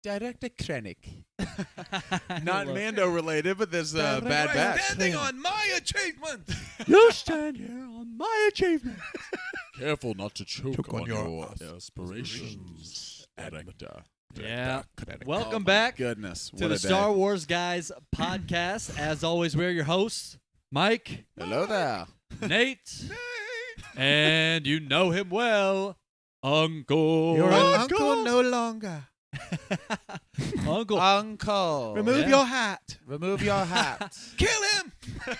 Director Krennic. Not Mando related, but there's Bad Batch. Standing on my achievement. You stand here on my achievement. Careful not to choke on your aspirations, director. Yeah. Oh Welcome my back goodness. to the Star Wars Guys podcast. As always, we're your hosts, Mike. Hello there. Nate. And you know him well, Uncle. You're an uncle no longer. Uncle. Remove your hat. Remove your hat. Kill him.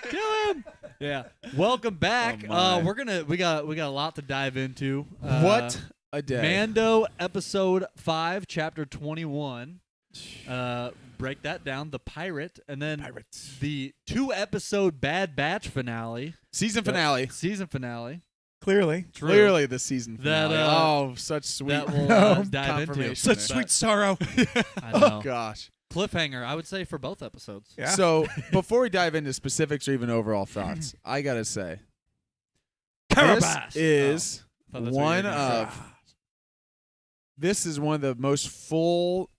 Kill him. Yeah. Welcome back. Oh, my. We got a lot to dive into. What a day. Mando episode 5, chapter 21. Break that down. The pirate, and then the 2-episode Bad Batch finale. Season finale. Season finale. Clearly. True. Clearly the season finale. That, such sweet That we'll dive into. confirmation. Such sweet sorrow. I know. Oh, gosh. Cliffhanger, I would say, for both episodes. Yeah. So before we dive into specifics or even overall thoughts, I got to say, KARABAST. this is Oh, thought that's what you were one gonna of... This is one of the most full...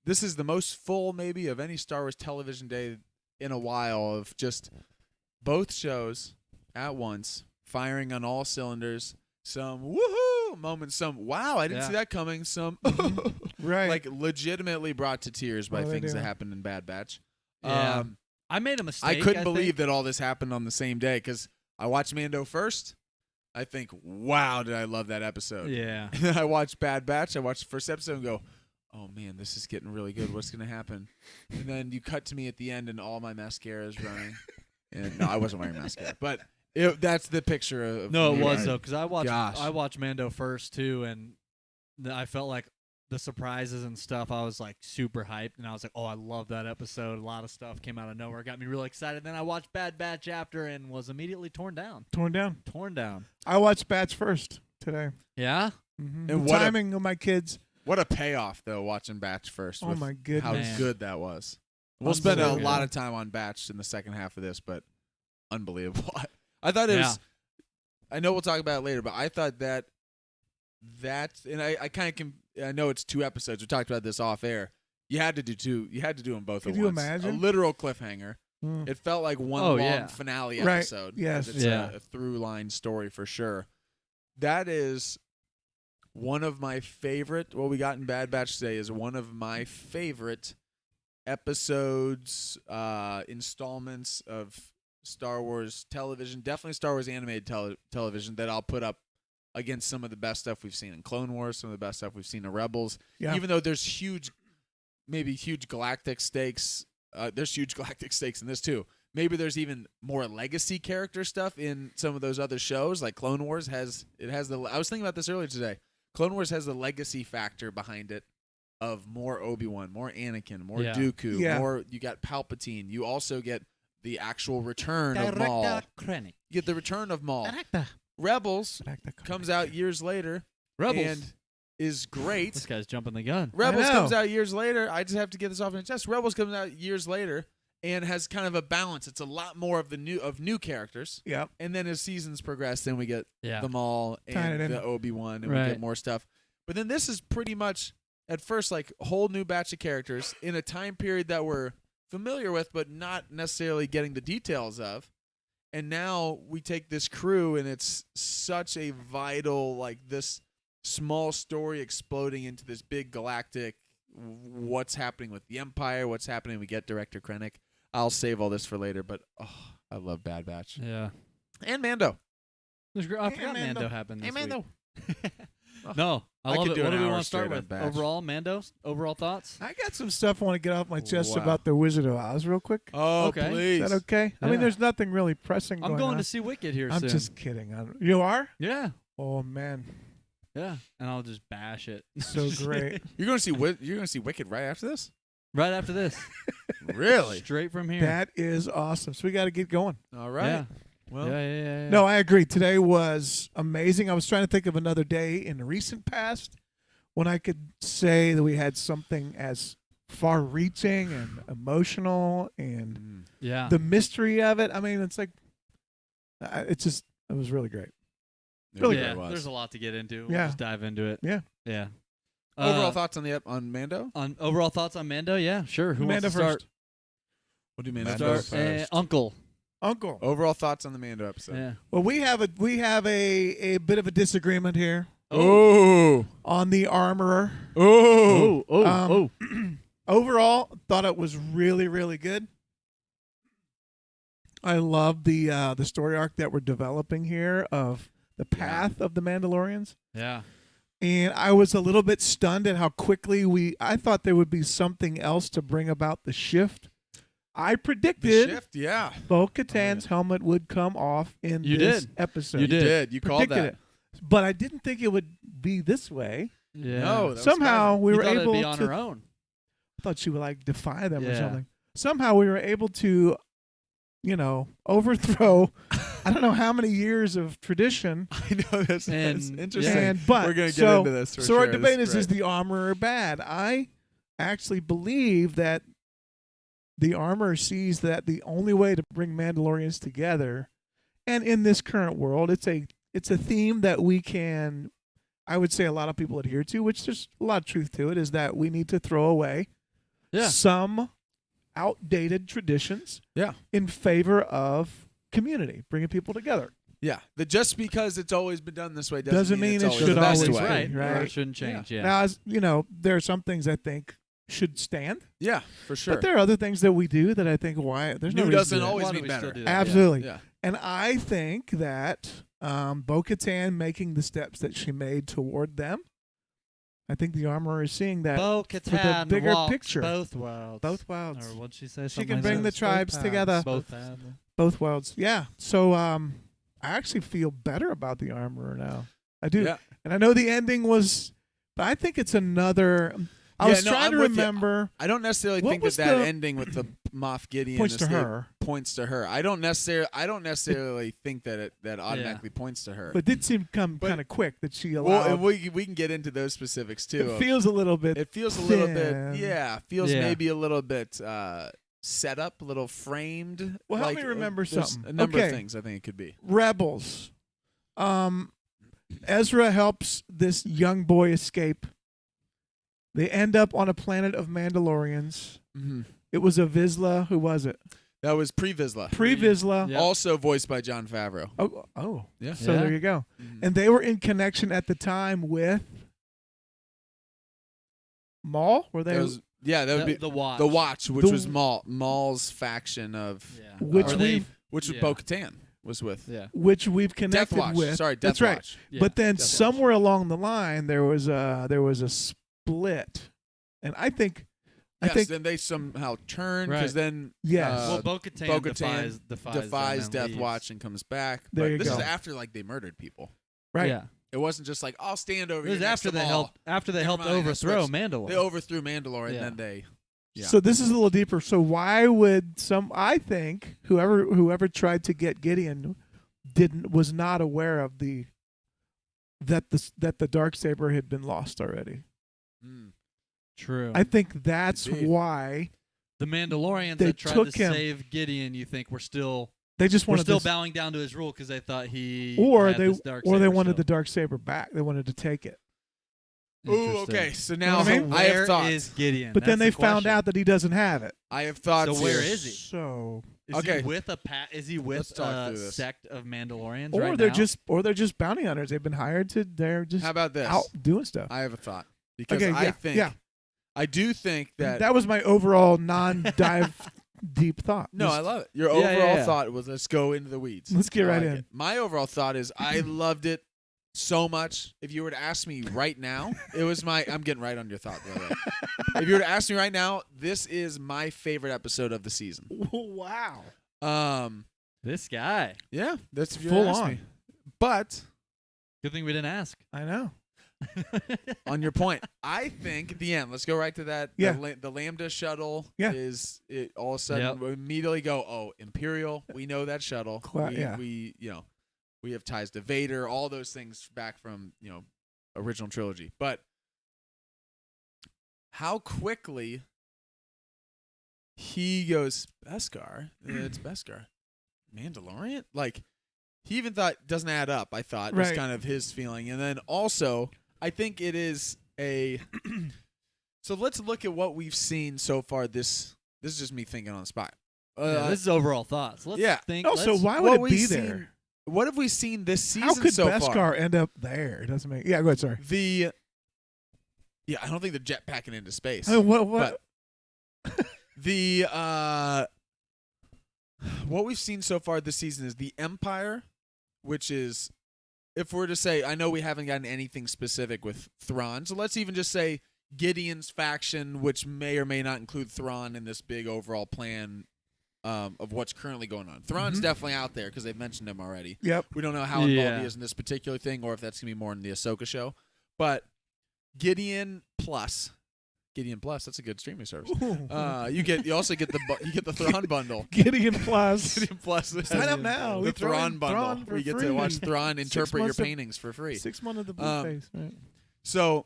This is the most full, maybe, of any Star Wars television day in a while, of just both shows at once, firing on all cylinders. Some woohoo moments, some wow, I didn't see that coming, some Right. like legitimately brought to tears by Well, they things do. that happened in Bad Batch. Yeah. I made a mistake. I couldn't think. believe that all this happened on the same day because I watched Mando first. I think, wow, did I love that episode. Yeah. And then I watched Bad Batch. I watched the first episode and go, oh, man, this is getting really good. What's going to happen? And then you cut to me at the end and all my mascara is running. And no, I wasn't wearing mascara. But that's the picture of No, it me. was, though, because I Gosh. watched Mando first, too, and I felt like the surprises and stuff, I was, like, super hyped, and I was like, oh, I love that episode. A lot of stuff came out of nowhere. Got me really excited. Then I watched Bad Batch after and was immediately torn down. Torn down. Torn down. I watched Batch first today. Yeah? Mm-hmm. And The what a- timing of my kids. What a payoff, though, watching Batch first. Oh, with my goodness. how Man. good that was. We'll spend a Unbelievable. lot of time on Batch in the second half of this, but unbelievable. I thought it was... I know we'll talk about it later, but I thought that and I kind of I know it's 2 episodes. We talked about this off air. You had to do 2. You had to do them both at Could you once. imagine? A literal cliffhanger. Mm. It felt like one Oh, long yeah. finale Right. episode. Yes. 'cause It's Yeah. a through line story for sure. That is one of my favorite. What we got in Bad Batch today is one of my favorite episodes, installments of Star Wars television. Definitely Star Wars animated television that I'll put up against some of the best stuff we've seen in Clone Wars, some of the best stuff we've seen in Rebels. Yeah. Even though there's huge galactic stakes. There's huge galactic stakes in this too. Maybe there's even more legacy character stuff in some of those other shows, like Clone Wars has the. I was thinking about this earlier today. Clone Wars has the legacy factor behind it of more Obi-Wan, more Anakin, more Yeah. Dooku, Yeah. more. You got Palpatine. You also get the actual return of Maul. Krennic. You get the return of Maul. Rebels comes out years later Rebels. and is great. This guy's jumping the gun. Rebels know. comes out years later. I just have to get this off my chest. Rebels comes out years later and has kind of a balance. It's a lot more of the new characters. Yep. And then as seasons progress, then we get Yeah. the Maul Tying it and in. the Obi-Wan, and we Right. get more stuff. But then this is pretty much at first like a whole new batch of characters in a time period that we're familiar with, but not necessarily getting the details of. And now we take this crew, and it's such a vital, like this small story exploding into this big galactic. What's happening with the Empire? What's happening? We get Director Krennic. I'll save all this for later, but I love Bad Batch Yeah. and Mando. I forgot Mando. Mando happened this Mando. week. No, I I love could it. do What an do we hour want to start straight on with? Batch. Overall, Mando's overall thoughts? I got some stuff I want to get off my chest Wow. about the Wizard of Oz real quick. Oh, Okay. please. Is that okay? I Yeah. mean, there's nothing really pressing I'm going going on. to see Wicked here I'm soon. just kidding. You are? Yeah. Oh, man. Yeah. And I'll just bash it. So great. You're going to see Wicked right after this? Right after this. Really? Straight from here. That is awesome. So we got to get going. All right. Yeah. Well, Yeah. No, I agree. Today was amazing. I was trying to think of another day in the recent past when I could say that we had something as far-reaching and emotional and Yeah. the mystery of it. I mean, it's like, it was really great. It Really really yeah. was. There's a lot to get into. Yeah. We'll just dive into it. Yeah. Yeah. Overall thoughts on Mando? On overall thoughts on Mando? Yeah, sure. Who Mando wants to start? first. What do you mean? Start, Uncle. Uncle. Overall thoughts on the Mando episode? Yeah. Well, we have a bit of a disagreement here Oh. on the armorer. Oh. Overall, thought it was really, really good. I love the story arc that we're developing here of the path of the Mandalorians. Yeah. And I was a little bit stunned at how quickly I thought there would be something else to bring about the shift. I predicted The shift, yeah. Bo-Katan's helmet would come off in this episode. You did. You called Predicted that. it. But I didn't think it would be this way. Yeah. No, that was Somehow we You were thought it'd able be on to. her own. I thought she would like defy them or Yeah. something. Somehow we were able to, overthrow. I don't know how many years of tradition. I know that's And- interesting. But We're gonna get so, into this. For so our sure. debate This is the armorer bad? I actually believe that the armorer sees that the only way to bring Mandalorians together, and in this current world, it's a theme that we can, I would say, a lot of people adhere to, which there's a lot of truth to it, is that we need to throw away some outdated traditions in favor of community, bringing people together. Yeah. Just because it's always been done this way Doesn't mean mean it's it always should the best always way. be. Right. Right. It shouldn't change. Yeah. Now, as there are some things I think should stand, Yeah, for sure. but there are other things that we do that I think there's no New reason doesn't to do that. always Why mean don't we still better. do that? Absolutely. Yeah. And I think that Bo-Katan making the steps that she made toward them, I think the armorer is seeing that Bo-Katan bigger walks picture. both worlds. both worlds. Or what'd she say? She Something can like bring that. the tribes together. Both. Both worlds. Yeah. So I actually feel better about the armorer now. I do. Yeah. And I know the ending was, but I think it's another. I was trying I'm to with you. remember. I don't necessarily What think was that the- ending with the Moff Gideon Points to escape her. points to her. I don't necessarily think that that automatically points to her. But it did seem But- kind of quick that she well, allowed. and we can get into those specifics too. it feels a little bit. It feels a little bit, thin. feels Yeah. maybe a little bit set up, a little framed. Well, help like, me remember there's something. A number Okay. of things I think it could be. Rebels. Ezra helps this young boy escape. They end up on a planet of Mandalorians. Mm-hmm. It was a Vizsla. Who was it? That was Pre-Vizsla. Pre-Vizsla. Yeah. Also voiced by Jon Favreau. Oh. Yeah. So Yeah. there you go. Mhm. And they were in connection at the time with Maul. Were they? That was, that would be The watch. the Watch, which The- was Maul's faction of Yeah. Which Or we- they- which was Yeah. Bo-Katan was with. Yeah. which we've Death connected Watch. with. Sorry, Death That's right. Watch. Yeah. But then Death Watch. somewhere along the line there was a split, and I think Then they somehow turn because Right. then Yes. Well, Bo-Katan, Bo-Katan defies defies them Death and leaves. Watch and comes back. There But you this go. is after they murdered people. right. Yeah. It wasn't just like I'll stand over It was here next after to they Maul. helped mind, I overthrow switched. Mandalore. They overthrew Mandalore Yeah. and then they. Yeah. So this is a little deeper. So why would I think whoever tried to get Gideon was not aware of that the Darksaber had been lost already. Mm. True. I think that's Indeed. why The Mandalorians They that tried to took him. save Gideon, you think, were still they just wanted this, bowing down to his rule because they thought he or had they this dark or they saber wanted still. the Darksaber back. They wanted to take it. Ooh, Interesting. okay. So know now what I mean? I have Where thoughts. is Gideon? But then That's they the found question. out that he doesn't have it. I have thoughts. So where here. is he? So Is Okay. he with Is he Let's with talk a through this. sect of Mandalorians? or right they're now? just bounty hunters. They've been hired to. They're just How about this? out doing stuff. I have a thought because Okay, I do think that. that was my overall non-dive deep thought. No, Just- I love it. Your Yeah, yeah, overall yeah. thought was let's go into the weeds. Let's get I right like in. it. My overall thought is I loved it so much. If you were to ask me right now, it was I'm getting right on your thought, by the way. If you were to ask me right now, this is my favorite episode of the season. Wow. This guy. Yeah, that's if you Full ask on. me. But Good thing we didn't ask. I know. on your point, I think at the end. Let's go right to that. Yeah. The Lambda shuttle Yeah. is it all of a sudden Yep. we immediately go, oh, Imperial. We know that shuttle. Yeah. We have ties to Vader. All those things back from original trilogy. But how quickly he goes Beskar? It's Beskar. Mandalorian? Like he even thought doesn't add up. I thought was Right. kind of his feeling, and then also I think it is a. So let's look at what we've seen so far. This is just me thinking on the spot. This is overall thoughts. Let's yeah. think. Also, let's- why would it what be we've there? seen- What have we seen this season How could so far? Beskar end up there? It doesn't make. Yeah, go ahead. Sorry. I don't think they're jetpacking into space. I mean, what? The what we've seen so far this season is the Empire, which is, if we're to say, I know we haven't gotten anything specific with Thrawn, so let's even just say Gideon's faction, which may or may not include Thrawn in this big overall plan of what's currently going on. Thrawn's definitely out there because they've mentioned him already. Yep. We don't know how involved Yeah. he is in this particular thing, or if that's gonna be more in the Ahsoka show. But Gideon Plus, that's a good streaming service. You also get the Thrawn bundle. Gideon Plus. Gideon Plus. Sign up now. The We throw Thrawn in bundle, Thrawn for where you get free. to watch Thrawn 6 interpret your months of- paintings for free. 6 months of the blue face. Right. So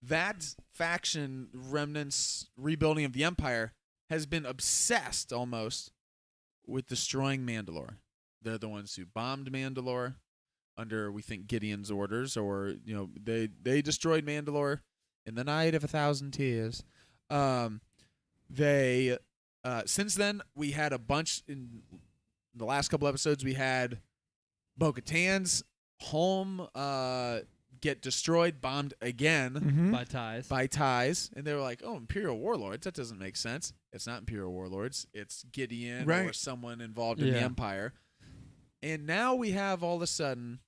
that faction, remnants, rebuilding of the Empire, has been obsessed almost with destroying Mandalore. They're the ones who bombed Mandalore under, we think, Gideon's orders, or they destroyed Mandalore in the night of 1,000 tears. They since then we had a bunch in the last couple episodes. We had Bo-Katan's home get destroyed, bombed again Mm-hmm. by ties. and they were like, "Oh, Imperial warlords. That doesn't make sense. It's not Imperial warlords. It's Gideon or Right. someone involved in the Yeah. Empire." And now we have all of a sudden,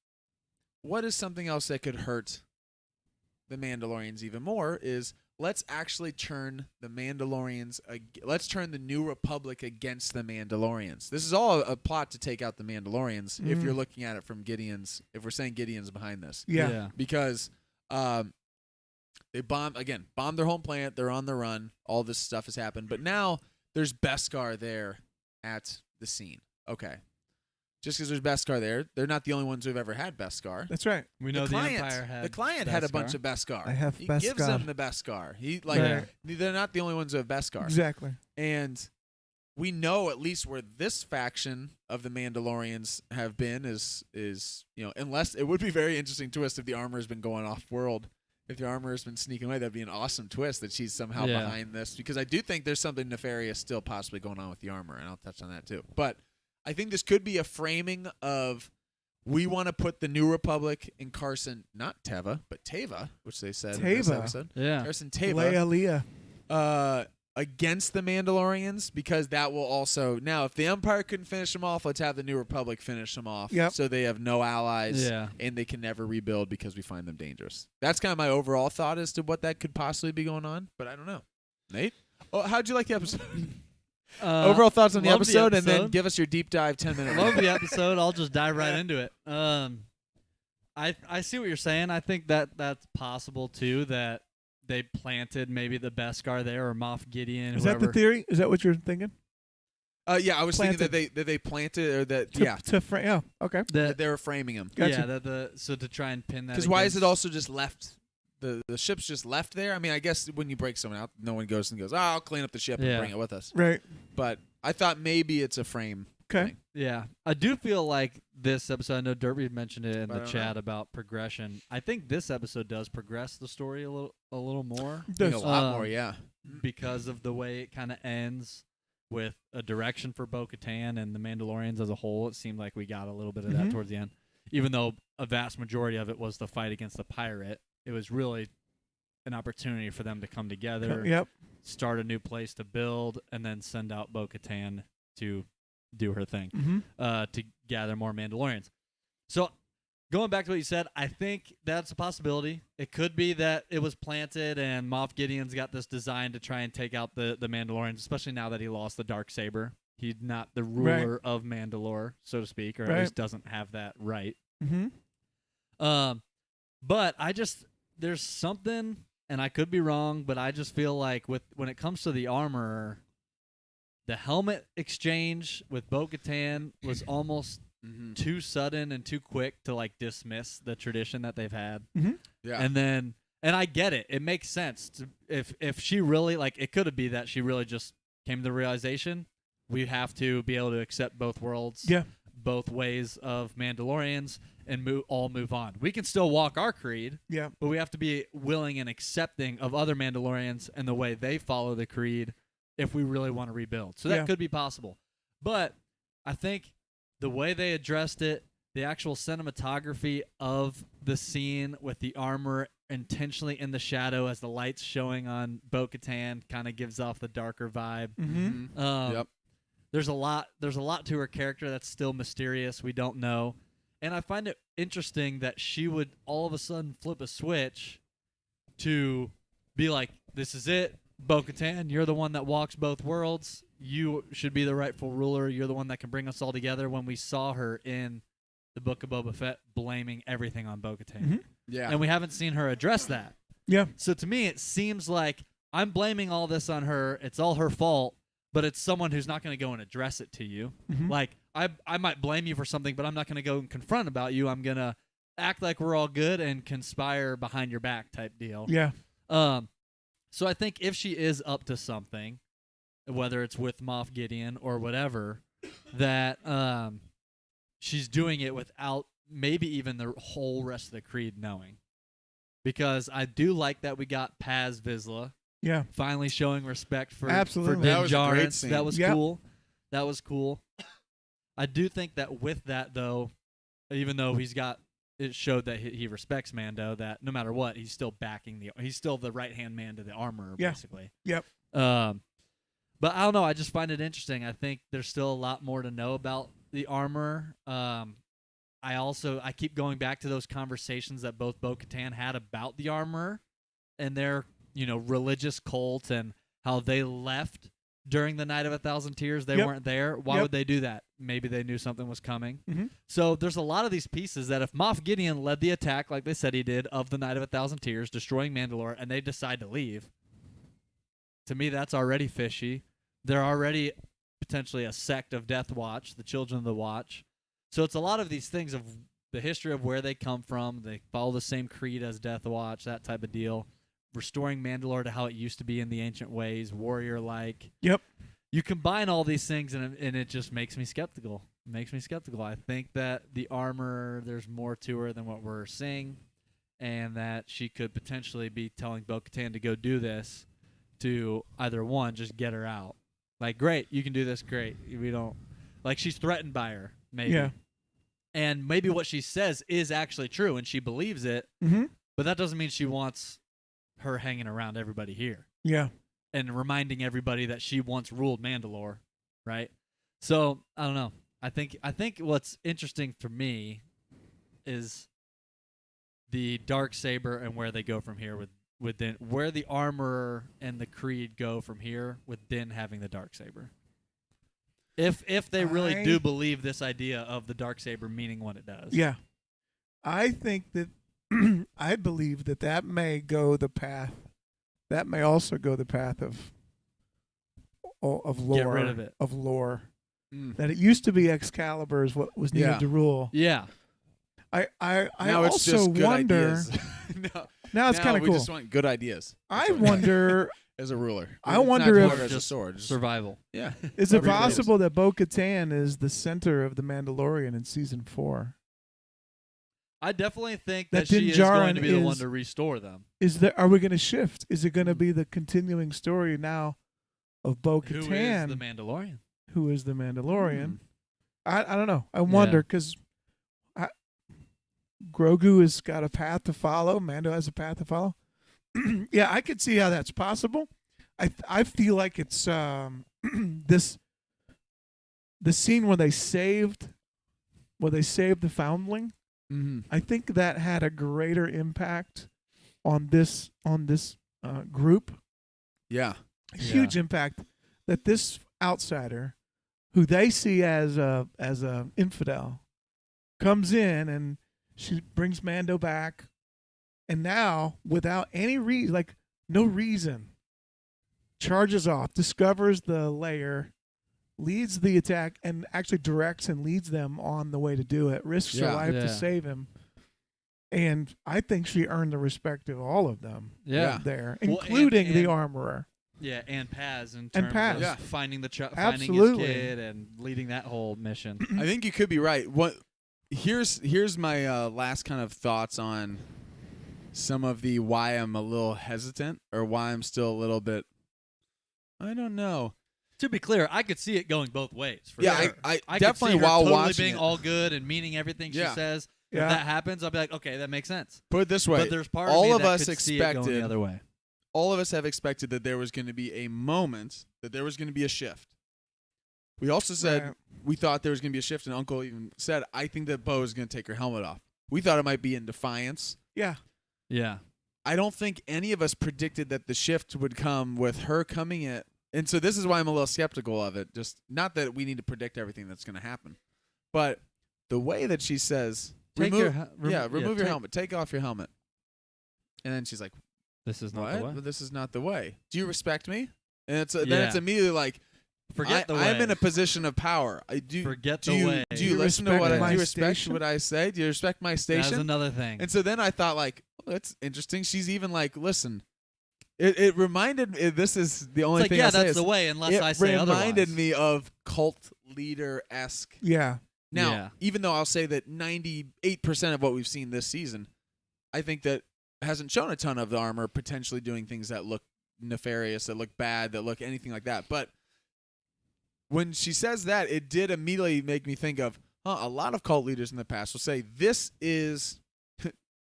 what is something else that could hurt the Mandalorians even more is let's actually turn the Mandalorians, let's turn the New Republic against the Mandalorians. This is all a plot to take out the Mandalorians if you're looking at it from if we're saying Gideon's behind this. Yeah. Because they bombed their home planet, they're on the run, all this stuff has happened. But now there's Beskar there at the scene. Okay. Just because there's Beskar there, they're not the only ones who've ever had Beskar. That's right. We know the client, Empire had the client had a Beskar. bunch of Beskar. I have he gives Beskar. them the Beskar. Right. They're not the only ones who have Beskar. Exactly. And we know at least where this faction of the Mandalorians have been is unless it would be very interesting twist if the armor has been going off world. If the armor has been sneaking away, that'd be an awesome twist that she's somehow behind this, because I do think there's something nefarious still possibly going on with the armor, and I'll touch on that too. But I think this could be a framing of, we want to put the New Republic in Carson, not Teva, but Teva, which they said in this Teva. episode. Yeah. Carson Teva. Leia. Against the Mandalorians, because that will also, now if the Empire couldn't finish them off, let's have the New Republic finish them off. Yep. So they have no allies, Yeah. and they can never rebuild because we find them dangerous. That's kind of my overall thought as to what that could possibly be going on, but I don't know. Nate? Oh, how'd you like the episode? Overall thoughts on the love episode, and then give us your deep dive 10-minute. Love the episode. I'll just dive right into it. I see what you're saying. I think that's possible too, that they planted maybe the Beskar there, or Moff Gideon. Is whoever. that the theory? Is that what you're thinking? Yeah, I was thinking that they planted, or that Yeah. Okay. that they were framing him. Gotcha. Yeah, so to try and pin that. Because why is it against- also just left? The ship's just left there. I mean, I guess when you break someone out, no one goes and goes, I'll clean up the ship and Yeah. bring it with us. Right. But I thought maybe it's a frame. Okay. thing. Yeah, I do feel like this episode. I know Derby mentioned it in I the don't chat about progression. I think this episode does progress the story a little more I think a lot Um, more, yeah. because of the way it kind of ends with a direction for Bo-Katan and the Mandalorians as a whole. It seemed like we got a little bit of that Mhm. towards the end, even though a vast majority of it was the fight against the pirate. It was really an opportunity for them to come together, Yep. start a new place to build, and then send out Bo-Katan to do her thing, Mm-hmm. to gather more Mandalorians. So going back to what you said, I think that's a possibility. It could be that it was planted and Moff Gideon's got this design to try and take out the Mandalorians, especially now that he lost the Darksaber. He's not the ruler of Mandalore, so to speak, or at least doesn't have that right. Mm-hmm. But there's something, and I could be wrong, but I just feel like when it comes to the armor, the helmet exchange with Bo-Katan was almost too sudden and too quick to like dismiss the tradition that they've had. Mm-hmm. Yeah. And I get it. It makes sense. If she really, like, it could be that she really just came to the realization we have to be able to accept both worlds. Yeah. both ways of Mandalorians and all move on. We can still walk our creed, Yeah. but we have to be willing and accepting of other Mandalorians and the way they follow the creed if we really want to rebuild. So that could be possible. But I think the way they addressed it, the actual cinematography of the scene with the armor intentionally in the shadow as the light's showing on Bo-Katan kind of gives off the darker vibe. Mm-hmm. Yep. There's a lot to her character that's still mysterious. We don't know. And I find it interesting that she would all of a sudden flip a switch to be like, this is it, Bo-Katan, you're the one that walks both worlds. You should be the rightful ruler. You're the one that can bring us all together, when we saw her in the Book of Boba Fett blaming everything on Bo-Katan. Mm-hmm. Yeah. And we haven't seen her address that. Yeah. So to me, it seems like I'm blaming all this on her. It's all her fault, but it's someone who's not going to go and address it to you. Mm-hmm. Like, I might blame you for something, but I'm not going to go and confront about you. I'm going to act like we're all good and conspire behind your back type deal. Yeah. So I think if she is up to something, whether it's with Moff Gideon or whatever, that she's doing it without maybe even the whole rest of the creed knowing. Because I do like that we got Paz Vizsla Yeah. finally showing respect for Absolutely. for That Din was a great Djarin. scene. That was Yep. cool. That was cool. I do think that with that, though, even though it showed that he respects Mando, that no matter what, he's still he's still the right-hand man to the armorer, Yeah. basically. Yep. But I don't know. I just find it interesting. I think there's still a lot more to know about the armor. I keep going back to those conversations that both Bo-Katan had about the armor and their, religious cult, and how they left during the Night of 1,000 Tears. They weren't there. Why would they do that? Maybe they knew something was coming. Mm-hmm. So there's a lot of these pieces that if Moff Gideon led the attack, like they said he did, of the Night of 1,000 Tears, destroying Mandalore, and they decide to leave, to me that's already fishy. They're already potentially a sect of Death Watch, the Children of the Watch. So it's a lot of these things of the history of where they come from. They follow the same creed as Death Watch, that type of deal. Restoring Mandalore to how it used to be in the ancient ways, warrior-like. Yep. You combine all these things, and it just makes me skeptical. I think that the armor, there's more to her than what we're seeing, and that she could potentially be telling Bo-Katan to go do this to either one, just get her out. Like, great, you can do this, great. We don't... Like, she's threatened by her, maybe. Yeah. And maybe what she says is actually true, and she believes it, Mm-hmm. but that doesn't mean she wants her hanging around everybody here Yeah. and reminding everybody that she once ruled Mandalore, right? So, I don't know. I think what's interesting for me is the Darksaber and where they go from here with Din, where the armorer and the creed go from here with Din having the Darksaber. If they really do believe this idea of the Darksaber meaning what it does. Yeah. I think that I believe that may go the path. That may also go the path of lore. Get rid of it. Of lore. Mm. That it used to be Excalibur is what was needed Yeah. to rule. Yeah. I Now it's also just good wonder. ideas. Now it's kind of we cool. just want good ideas. I wonder. As a ruler. I It's wonder not if- as a sword. Just, Survival. yeah. Is it Whatever it is. possible that Bo-Katan is the center of the Mandalorian in season 4? I definitely think That that she Din is going Djarin to be the one is- to restore them. Are we going to shift? Is it going to be the continuing story now of Who is Bo-Katan, the Mandalorian? who is the Mandalorian? Hmm. I don't know. I wonder because Grogu has got a path to follow. Mando has a path to follow. Yeah, I could see how that's possible. I feel like it's the scene where they saved the foundling. Mm-hmm. I think that had a greater impact on this group. Yeah. A huge impact that this outsider, who they see as a infidel, comes in and she brings Mando back, and now without any reason, like no reason, charges off, discovers the lair, leads the attack, and actually directs and leads them on the way to do it, risks her Yeah. life to Yeah. save him. And I think she earned the respect of all of them Yeah. there, Well, including the and- armorer. Yeah, and Paz in And terms Paz. of Yeah. finding the finding his Absolutely. kid and leading that whole mission. I think you could be right. Here's my last kind of thoughts on some of the why I'm a little hesitant or why I'm still a little bit. I don't know. To be clear, I could see it going both ways. For Yeah, sure. I could definitely see her while totally watching being it. all good and meaning everything she Yeah. says. Yeah. If that happens, I'll be like, okay, that makes sense. Put it this way: But there's part all of me of that us could see it going expected the other way. all of us have expected that there was going to be a moment, that there was going to be a shift. We also said Right. we thought there was going to be a shift, and Uncle even said, I think that Bo is going to take her helmet off. We thought it might be in defiance. Yeah. Yeah. I don't think any of us predicted that the shift would come with her coming in. And so this is why I'm a little skeptical of it. Just not that we need to predict everything that's going to happen, but the way that she says, Take remove, your remove your helmet, take off your helmet. And then she's like, This is not what? the way. But this is not the way. Do you respect me? And then Yeah. it's immediately like, Forget the way. I'm in a position of power. Forget do the you, way. Do you You listen to respect what I my do? You respect station? what I say? Do you respect my That's station? another thing. And so then I thought, like, oh, that's interesting. She's even like, listen. It reminded me. This is the only It's like, thing yeah, I'll say that's is the way, unless it I say otherwise. reminded me of cult leader esque. Yeah. Now, Yeah. even though I'll say that 98% of what we've seen this season, I think that hasn't shown a ton of the armor potentially doing things that look nefarious, that look bad, that look anything like that. But when she says that, it did immediately make me think of, a lot of cult leaders in the past will say, this is,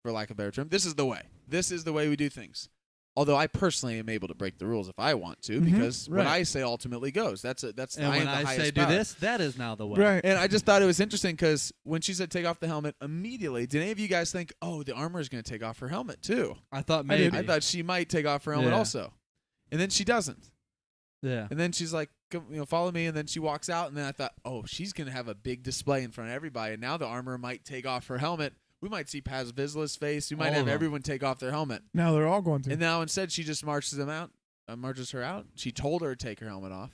for lack of a better term, this is the way. This is the way we do things. Although I personally am able to break the rules if I want to, Mhm. because what Right. I say ultimately goes. That's And I when am the I highest say do power. this, that is now the way. Right. And I just thought it was interesting because when she said take off the helmet, immediately, did any of you guys think, oh, the armor is going to take off her helmet too? I thought I did. maybe. I thought she might take off her helmet Yeah. also. And then she doesn't. Yeah. And then she's like, come, follow me. And then she walks out. And then I thought, oh, she's going to have a big display in front of everybody. And now the armor might take off her helmet. We might see Paz Vizsla's face. We might All have of them. everyone take off their helmet. Now they're all going to. And now instead she just marches her out. She told her to take her helmet off.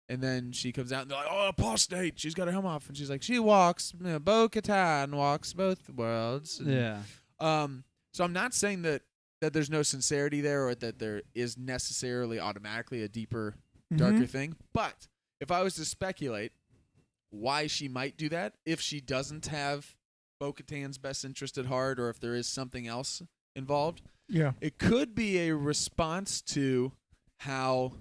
And then she comes out and they're like, oh, apostate. She's got her helmet off. And she's like, she walks, Bo-Katan walks both worlds. And, Yeah. So I'm not saying that there's no sincerity there or that there is necessarily automatically a deeper, darker thing. But if I was to speculate why she might do that, if she doesn't have Bo-Katan's best interest at heart or if there is something else involved, Yeah. it could be a response to how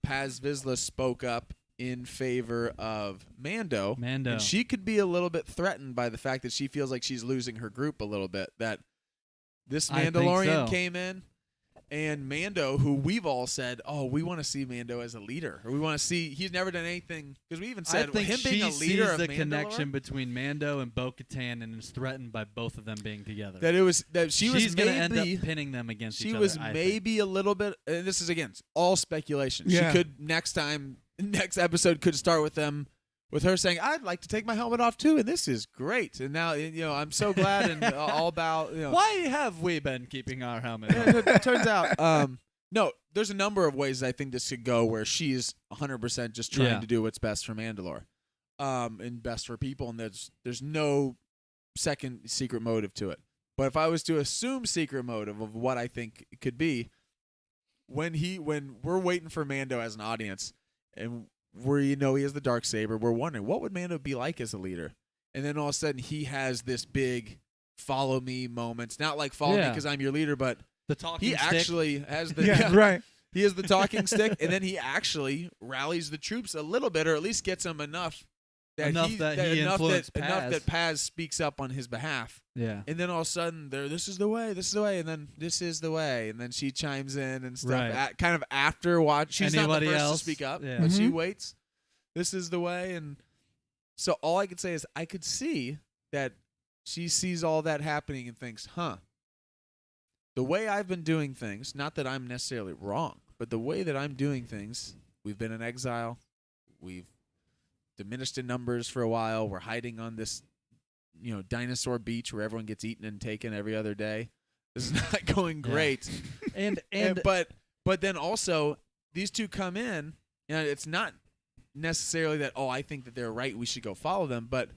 Paz Vizsla spoke up in favor of Mando. Mando. And she could be a little bit threatened by the fact that she feels like she's losing her group a little bit. That this I think Mandalorian so. came in, and Mando, who we've all said, oh, we want to see Mando as a leader. Or we want to see, he's never done anything. Because we even I said, think him she being a leader sees of the Mandalore, connection between Mando and Bo-Katan and is threatened by both of them being together. that she was She's gonna end maybe up pinning them against each she other. was I think. maybe a little bit, and this is again all speculation. Yeah. She could next episode could start with her saying, "I'd like to take my helmet off too," and this is great. And now I'm so glad and all about Why have we been keeping our helmet on? And it turns out, no, there's a number of ways I think this could go where she's 100% just trying Yeah. to do what's best for Mandalore, and best for people, and there's no second secret motive to it. But if I was to assume secret motive of what I think it could be, when we're waiting for Mando as an audience, and he has the Darksaber, we're wondering what would Mando be like as a leader, and then all of a sudden he has this big follow me moments, not like follow me Yeah. because I'm your leader, but The talking he stick. actually has the Yeah. Right. he has the talking stick, and then he actually rallies the troops a little bit, or at least gets them enough that Enough that he influenced enough Paz. that Paz speaks up on his behalf. Yeah. And then all of a sudden, this is the way, and then this is the way, and then she chimes in and stuff. Right. Kind of after watch, she's Anybody not the first else? to speak up, Yeah. but she Mhm. waits. This is the way, and so all I could say is I could see that she sees all that happening and thinks, the way I've been doing things, not that I'm necessarily wrong, but the way that I'm doing things, we've been in exile, we've diminished in numbers for a while, we're hiding on this, dinosaur beach where everyone gets eaten and taken every other day. This is not going Yeah. great. And But then also these two come in, and it's not necessarily that, I think that they're right, we should go follow them, but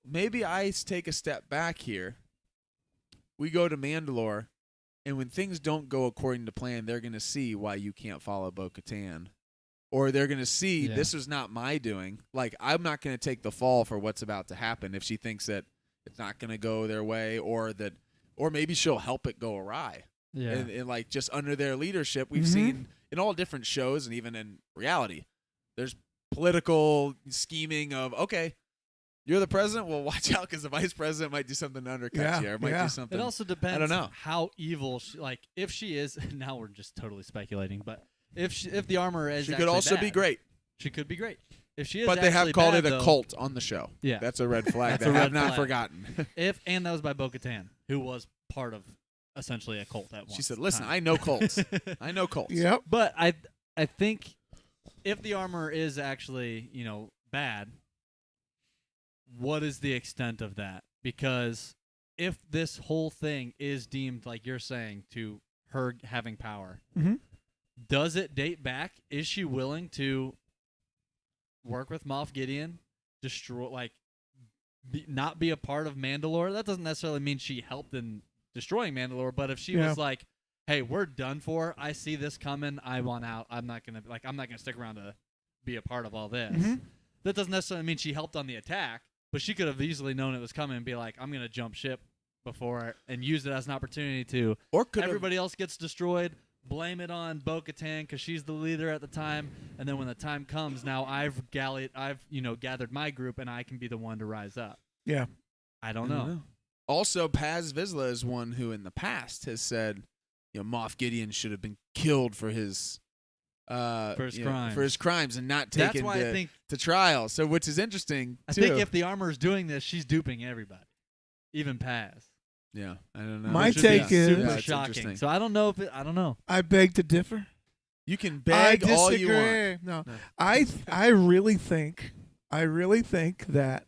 maybe I take a step back here. We go to Mandalore, And when things don't go according to plan, they're going to see why you can't follow Bo-Katan. Or they're going to see this was not my doing. Like, I'm not going to take the fall for what's about to happen if she thinks that it's not going to go their way, or maybe she'll help it go awry. Yeah. And like, just under their leadership, we've seen in all different shows and even in reality, there's political scheming of, okay, you're the president, well, watch out because the vice president might do something to undercut you, or might do something. It also depends I don't know. how evil if she is. Now we're just totally speculating, but if the armor is, she could also be great. She could be great. If she is, but they have called bad, it a cult on the show. Yeah, that's a red flag. That's that a I have red not flag. forgotten. And that was by Bo-Katan, who was part of essentially a cult at once. She said, "Listen, I know cults. I know cults." Yep. But I think if the armor is actually bad, what is the extent of that? Because if this whole thing is deemed, like you're saying, to her having power, does it date back? Is she willing to work with Moff Gideon, destroy, not be a part of Mandalore? That doesn't necessarily mean she helped in destroying Mandalore, but if she was like, "Hey, we're done for. I see this coming. I want out. I'm not gonna stick around to be a part of all this." That doesn't necessarily mean she helped on the attack, but she could have easily known it was coming and be like, "I'm gonna jump ship before," and use it as an opportunity to. Or could everybody else gets destroyed. Blame it on Bo-Katan because she's the leader at the time, and then when the time comes, now I've gathered my group, and I can be the one to rise up. Yeah. I don't know. Also, Paz Vizsla is one who, in the past, has said, Moff Gideon should have been killed for his crimes and not taken to trial. So, which is interesting. I think if the armor is doing this, she's duping everybody, even Paz. Yeah, I don't know. My take is super shocking. So I don't know I don't know. I beg to differ. You can beg all you want. No. I really think that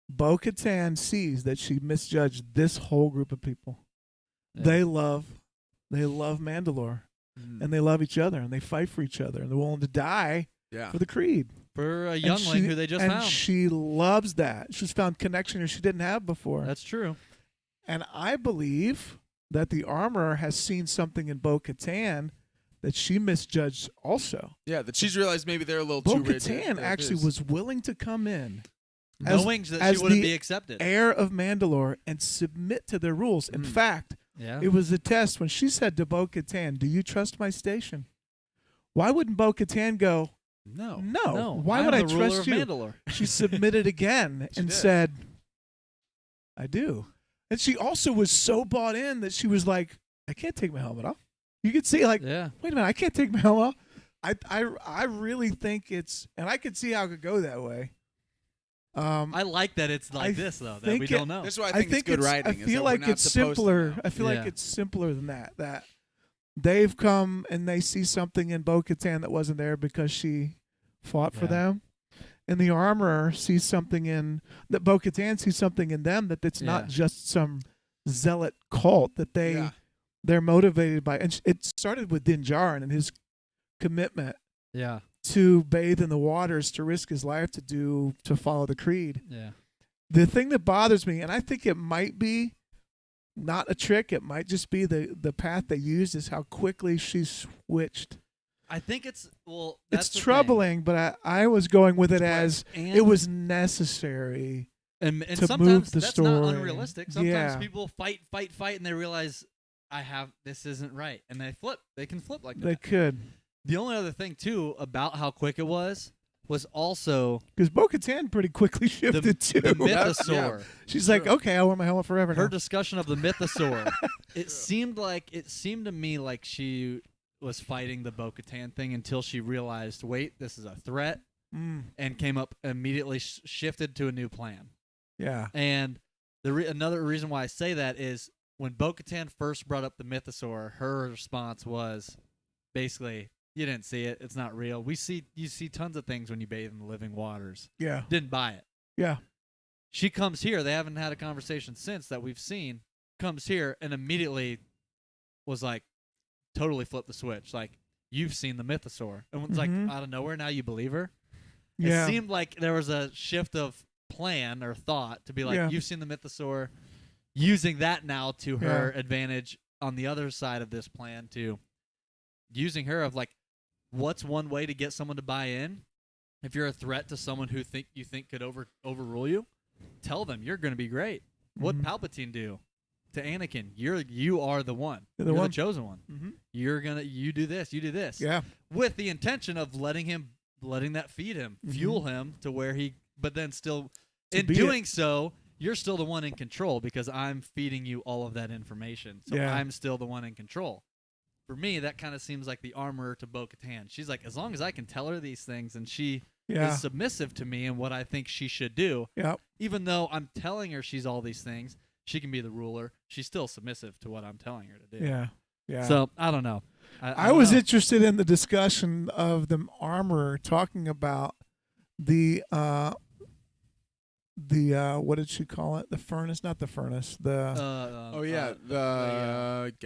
Bo-Katan sees that she misjudged this whole group of people. Yeah. They love Mandalore, and they love each other, and they fight for each other, and they're willing to die for the creed. For a youngling who they just and found. She loves that. She's found connection she didn't have before. That's true. And I believe that the armorer has seen something in Bo-Katan that she misjudged also. Yeah, that she's realized maybe they're a little too rigid. Bo-Katan actually was willing to come in knowing that she wouldn't be accepted. Heir of Mandalore and submit to their rules. In fact, it was a test when she said to Bo-Katan, "Do you trust my station?" Why wouldn't Bo-Katan go, No. Why would I trust you? Mandalore. She submitted again and said, "I do." And she also was so bought in that she was like, "I can't take my helmet off." You could see, wait a minute, I can't take my helmet off. I really think it's, and I could see how it could go that way. I like that it's like this though, that we don't know. That's why I think it's good writing. I feel like it's simpler. I feel like it's simpler than that. That they've come and they see something in Bo-Katan that wasn't there because she fought for them. And the armorer sees something in that Bo-Katan sees something in them that's not just some zealot cult that they're motivated by. And it started with Din Djarin and his commitment to bathe in the waters, to risk his life to follow the creed. Yeah. The thing that bothers me, and I think it might be not a trick, it might just be the path they used, is how quickly she switched. I think it's it's troubling, but I was going with it as it was necessary and to sometimes move the that's story. Not unrealistic. Sometimes people fight, and they realize this isn't right, and they flip. They can flip like that. They could. The only other thing too about how quick it was also because Bo-Katan pretty quickly shifted too. The mythosaur. She's like, okay, I'll wear my helmet forever now. Her discussion of the mythosaur. It seemed to me like she was fighting the Bo-Katan thing until she realized, wait, this is a threat, and came up immediately shifted to a new plan. Yeah. And another reason why I say that is when Bo-Katan first brought up the mythosaur, her response was basically, "You didn't see it. It's not real. You see tons of things when you bathe in the living waters." Yeah. Didn't buy it. Yeah. She comes here. They haven't had a conversation since that we've seen. Comes here and immediately was like, totally flipped the switch. Like, you've seen the mythosaur. And it's like, out of nowhere, now you believe her? Yeah. It seemed like there was a shift of plan or thought to be like, you've seen the mythosaur, using that now to her advantage on the other side of this plan to using her of like, what's one way to get someone to buy in? If you're a threat to someone who you think could overrule you, tell them you're going to be great. What Palpatine do to Anakin? You are the one. You're the chosen one. Mm-hmm. You do this. You do this. Yeah. With the intention of letting that feed him, fuel him to where he. But then still, in doing so, you're still the one in control because I'm feeding you all of that information. So I'm still the one in control. For me, that kind of seems like the armorer to Bo-Katan. She's like, as long as I can tell her these things and she is submissive to me and what I think she should do, even though I'm telling her she's all these things, she can be the ruler. She's still submissive to what I'm telling her to do. Yeah. Yeah. So, I don't know. I was interested in the discussion of the armorer talking about the what did she call it? The furnace, not the furnace. The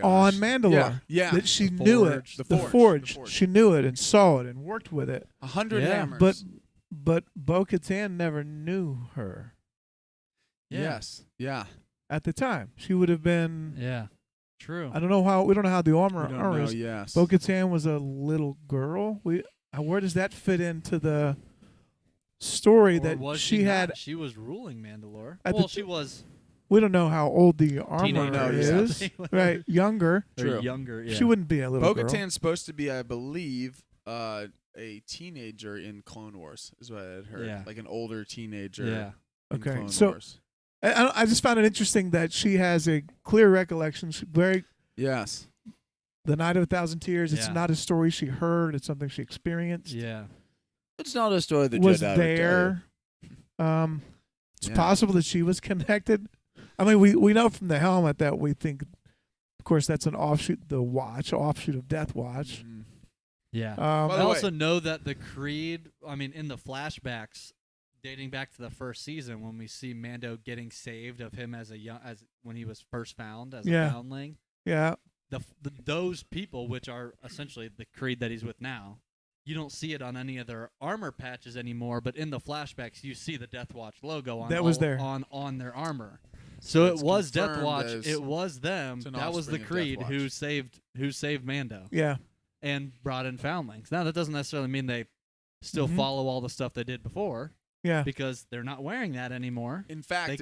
on Mandalore. Yeah. That she knew it. The forge. She knew it and saw it and worked with it. 100 hammers. But Bo-Katan never knew her. Yes. Yeah. At the time, she would have been. Yeah. True. I don't know how. We don't know how the armorer is. Yes. Bo-Katan was a little girl. Where does that fit into the story that she had? She was ruling Mandalore. She was. We don't know how old the armorer is. Right, younger. True. Younger. Yeah. She wouldn't be a little girl. Bo-Katan's supposed to be, I believe, a teenager in Clone Wars, is what I had heard. Yeah. Like an older teenager. Yeah. In Okay. Clone So Wars. I just found it interesting that she has a clear recollection. Yes. The Night of 1,000 Tears. It's not a story she heard. It's something she experienced. Yeah. It's not a story that was Jedi there. It's possible that she was connected. I mean, we know from the helmet that we think, of course, that's an offshoot of Death Watch. Mm. Yeah. I also know that the Creed, in the flashbacks, dating back to the first season, when we see Mando getting saved of him as when he was first found as a foundling. Yeah. Those people, which are essentially the Creed that he's with now, you don't see it on any of their armor patches anymore, but in the flashbacks you see the Death Watch logo on their armor. So it was Death Watch. It was them. That was the Creed who saved Mando. Yeah. And brought in foundlings. Now that doesn't necessarily mean they still follow all the stuff they did before. Yeah. Because they're not wearing that anymore. In fact,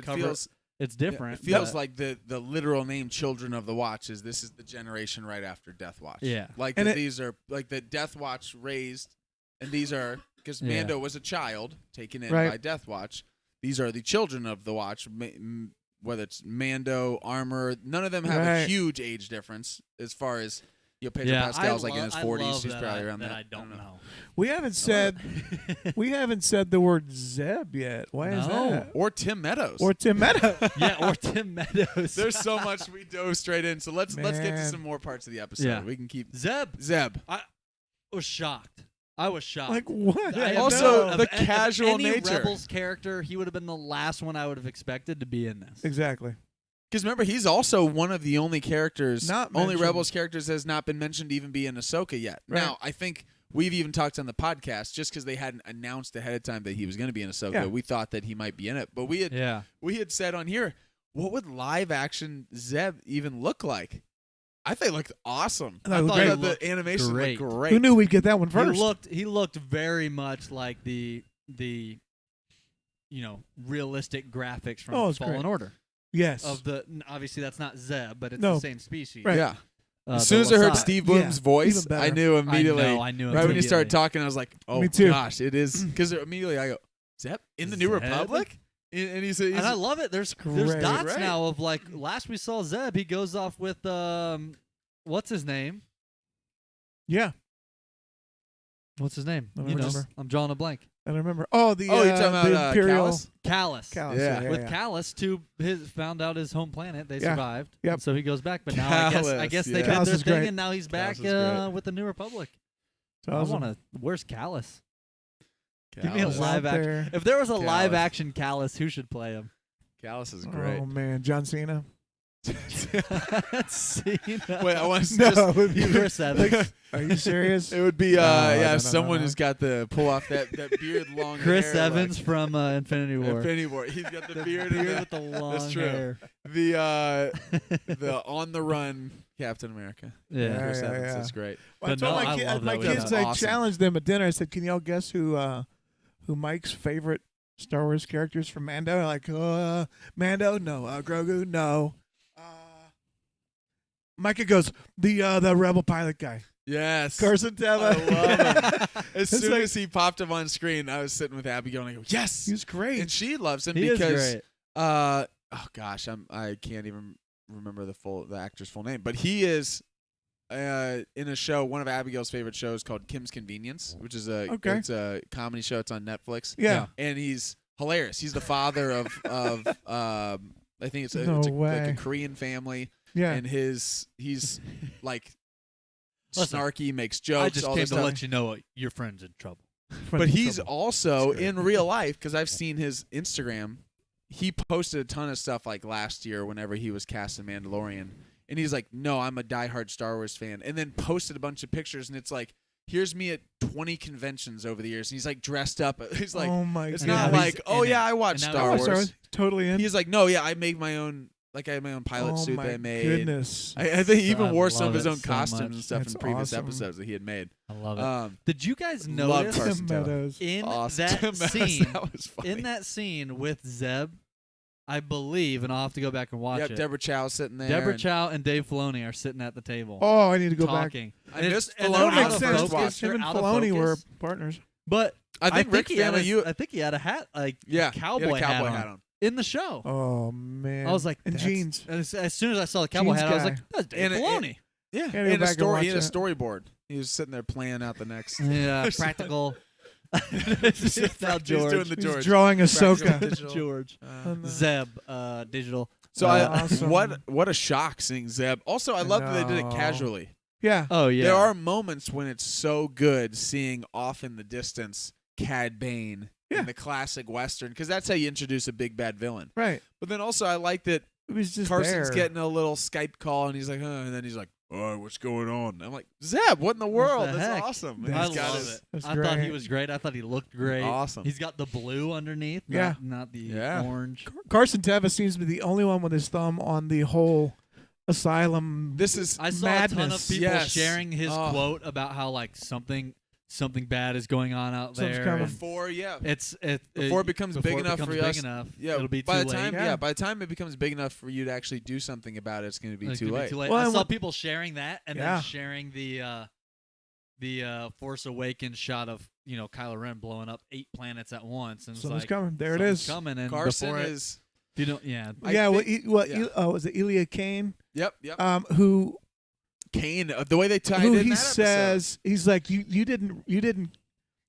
it's different. It feels like the literal name Children of the Watch this is the generation right after Death Watch. Yeah. Like these are like the Death Watch raised, and these are because Mando was a child taken in by Death Watch. These are the Children of the Watch. Whether it's Mando, Armor, none of them have a huge age difference as far as Pedro Pascal's like in his 40s. He's probably around that. I don't know. We haven't said the word Zeb yet. Why is that? Or Tim Meadows. Or Tim Meadows. Or Tim Meadows. There's so much we dove straight in. So let's get to some more parts of the episode. Yeah. We can keep Zeb. I was shocked. Like what? Also, the casual any nature. Rebels character, he would have been the last one I would have expected to be in this. Exactly. Because remember, he's also one of the only characters, only mentioned. Rebels characters has not been mentioned to even be in Ahsoka yet. Right. Now, I think we've even talked on the podcast, just because they hadn't announced ahead of time that he was going to be in Ahsoka, we thought that he might be in it. But we had said on here, what would live action Zeb even look like? I think it looked awesome. I thought the animation looked great. Who knew we'd get that one first? He looked very much like the realistic graphics from Fallen Order. Yes. Obviously that's not Zeb, but it's the same species. Right. Yeah. As soon as I heard Steve Bloom's voice, I knew immediately. I knew right when he started talking, I was like, "Oh Me too. gosh, it is!" Because immediately I go, "Zeb in the New Republic," and he said, and I love it. There's dots now of like last we saw Zeb, he goes off with what's his name? Yeah. What's his name? I don't remember. I'm drawing a blank. I don't remember. Oh, you're talking about the Imperial Callus. Yeah. With Callus found out his home planet. They survived. Yep. So he goes back. But now I guess they did their thing, and now he's back with the New Republic. Where's Callus? Give me a live action. If there was a live action Callus, who should play him? Callus is great. Oh man, John Cena. Cena. Wait, I want to No, just. it would be Chris Evans. Are you serious? It would be No, someone no. who's got the pull off that beard long Chris hair. Evans from Infinity War. Infinity War. He's got the beard, Beard and with the long true. hair. the on the run Captain America. Yeah. Chris Yeah, Evans. yeah. That's great. Well, I But told no, my, I love my that with kids, him. I Awesome. challenged them at dinner. I said, "Can y'all guess who Mike's favorite Star Wars characters from Mando?" They're like, Mando, no. Grogu, no. Micah goes, the rebel pilot guy, Yes. Carson Teva. I love him. As It's soon like- as he popped up on screen, I was sitting with Abigail and I go, yes. He's great. And she loves him He is because great. oh gosh, I can't even remember the actor's full name, but he is in a show, one of Abigail's favorite shows called Kim's Convenience, which is it's a comedy show. It's on Netflix. Yeah. And he's hilarious. He's the father of I think it's No like a way. Korean family, Yeah. and he's like Listen, snarky, makes jokes. I just all came this to stuff. let you know your friend's in trouble. But he's Trouble. also That's great. in real life, because I've seen his Instagram. He posted a ton of stuff like last year whenever he was cast in Mandalorian. And he's like, no, I'm a diehard Star Wars fan. And then posted a bunch of pictures, and it's like, here's me at 20 conventions over the years. And he's like dressed up. He's like, oh my it's God. not he's like, oh in yeah, it. I watch And now Star he's- Wars. Totally in. He's like, no, yeah, I make my own. Like I had my own pilot oh suit my that I made. goodness. I think he even I wore some love of his it own so costumes much. and stuff That's in previous awesome. episodes that he had made. I love it. Did you guys love notice Carson Tim Teva. Meadows. in Awesome. that Tim Meadows, scene? that was funny. In that scene with Zeb, I believe, and I'll have to go back and watch Yep, it. Deborah Chow sitting there. Deborah and- Chow and Dave Filoni are sitting at the table Oh, I need to go back. talking. I And it's- missed and Filoni they're That on makes the sense. first focus. watch. Him and They're out of Filoni were focus. partners. But I think Rick he had Famuyiwa. I think he had a hat, like Yeah, cowboy, he had a cowboy hat, hat on on. in the show. Oh man. I was like, and that's- jeans. And as soon as I saw the cowboy Jeans hat, I was guy. like, that's Dave And- Filoni. Yeah, Gotta go and a back and story. watch He had a that. storyboard. He was sitting there playing out the next. Yeah, practical. It's now He's George. doing the He's George. drawing Practical Ahsoka. digital. George. On the- Zeb, digital. So Awesome. what a shock seeing Zeb. Also, I love that they did it know. casually. Yeah. Oh yeah. There are moments when it's so good seeing off in the distance Cad Bane Yeah. in the classic Western, because that's how you introduce a big bad villain. Right. But then also I like that It was just Carson's there. getting a little Skype call and he's like, and then he's like, oh, what's going on? I'm like, Zeb, what in the world? the That's heck? awesome. That's And I he's got love his- it. That's I thought he great. was great. I thought he looked great. Awesome. He's got the blue underneath. Yeah. Not the Yeah. orange. Carson Teva seems to be the only one with his thumb on the whole asylum. This is I saw madness. a ton of people Yes. sharing his Oh. quote about how like something bad is going on out Something's there. coming. and before, yeah. Before it becomes before big it enough becomes for big us- enough, Yeah, it'll be by too the time, late. Yeah. by the time it becomes big enough for you to actually do something about it, it's going to be It's too gonna late. be too late. Well, I and saw what- people sharing that and Yeah. then sharing the Force Awakens shot of Kylo Ren blowing up 8 planets at once, and it's Something's like coming. There it something's is. coming, and Carson before is. it, yeah. I Yeah. think- Was it Elia Kane? Yep. Who Kane, the way they tied in he that says he's like you didn't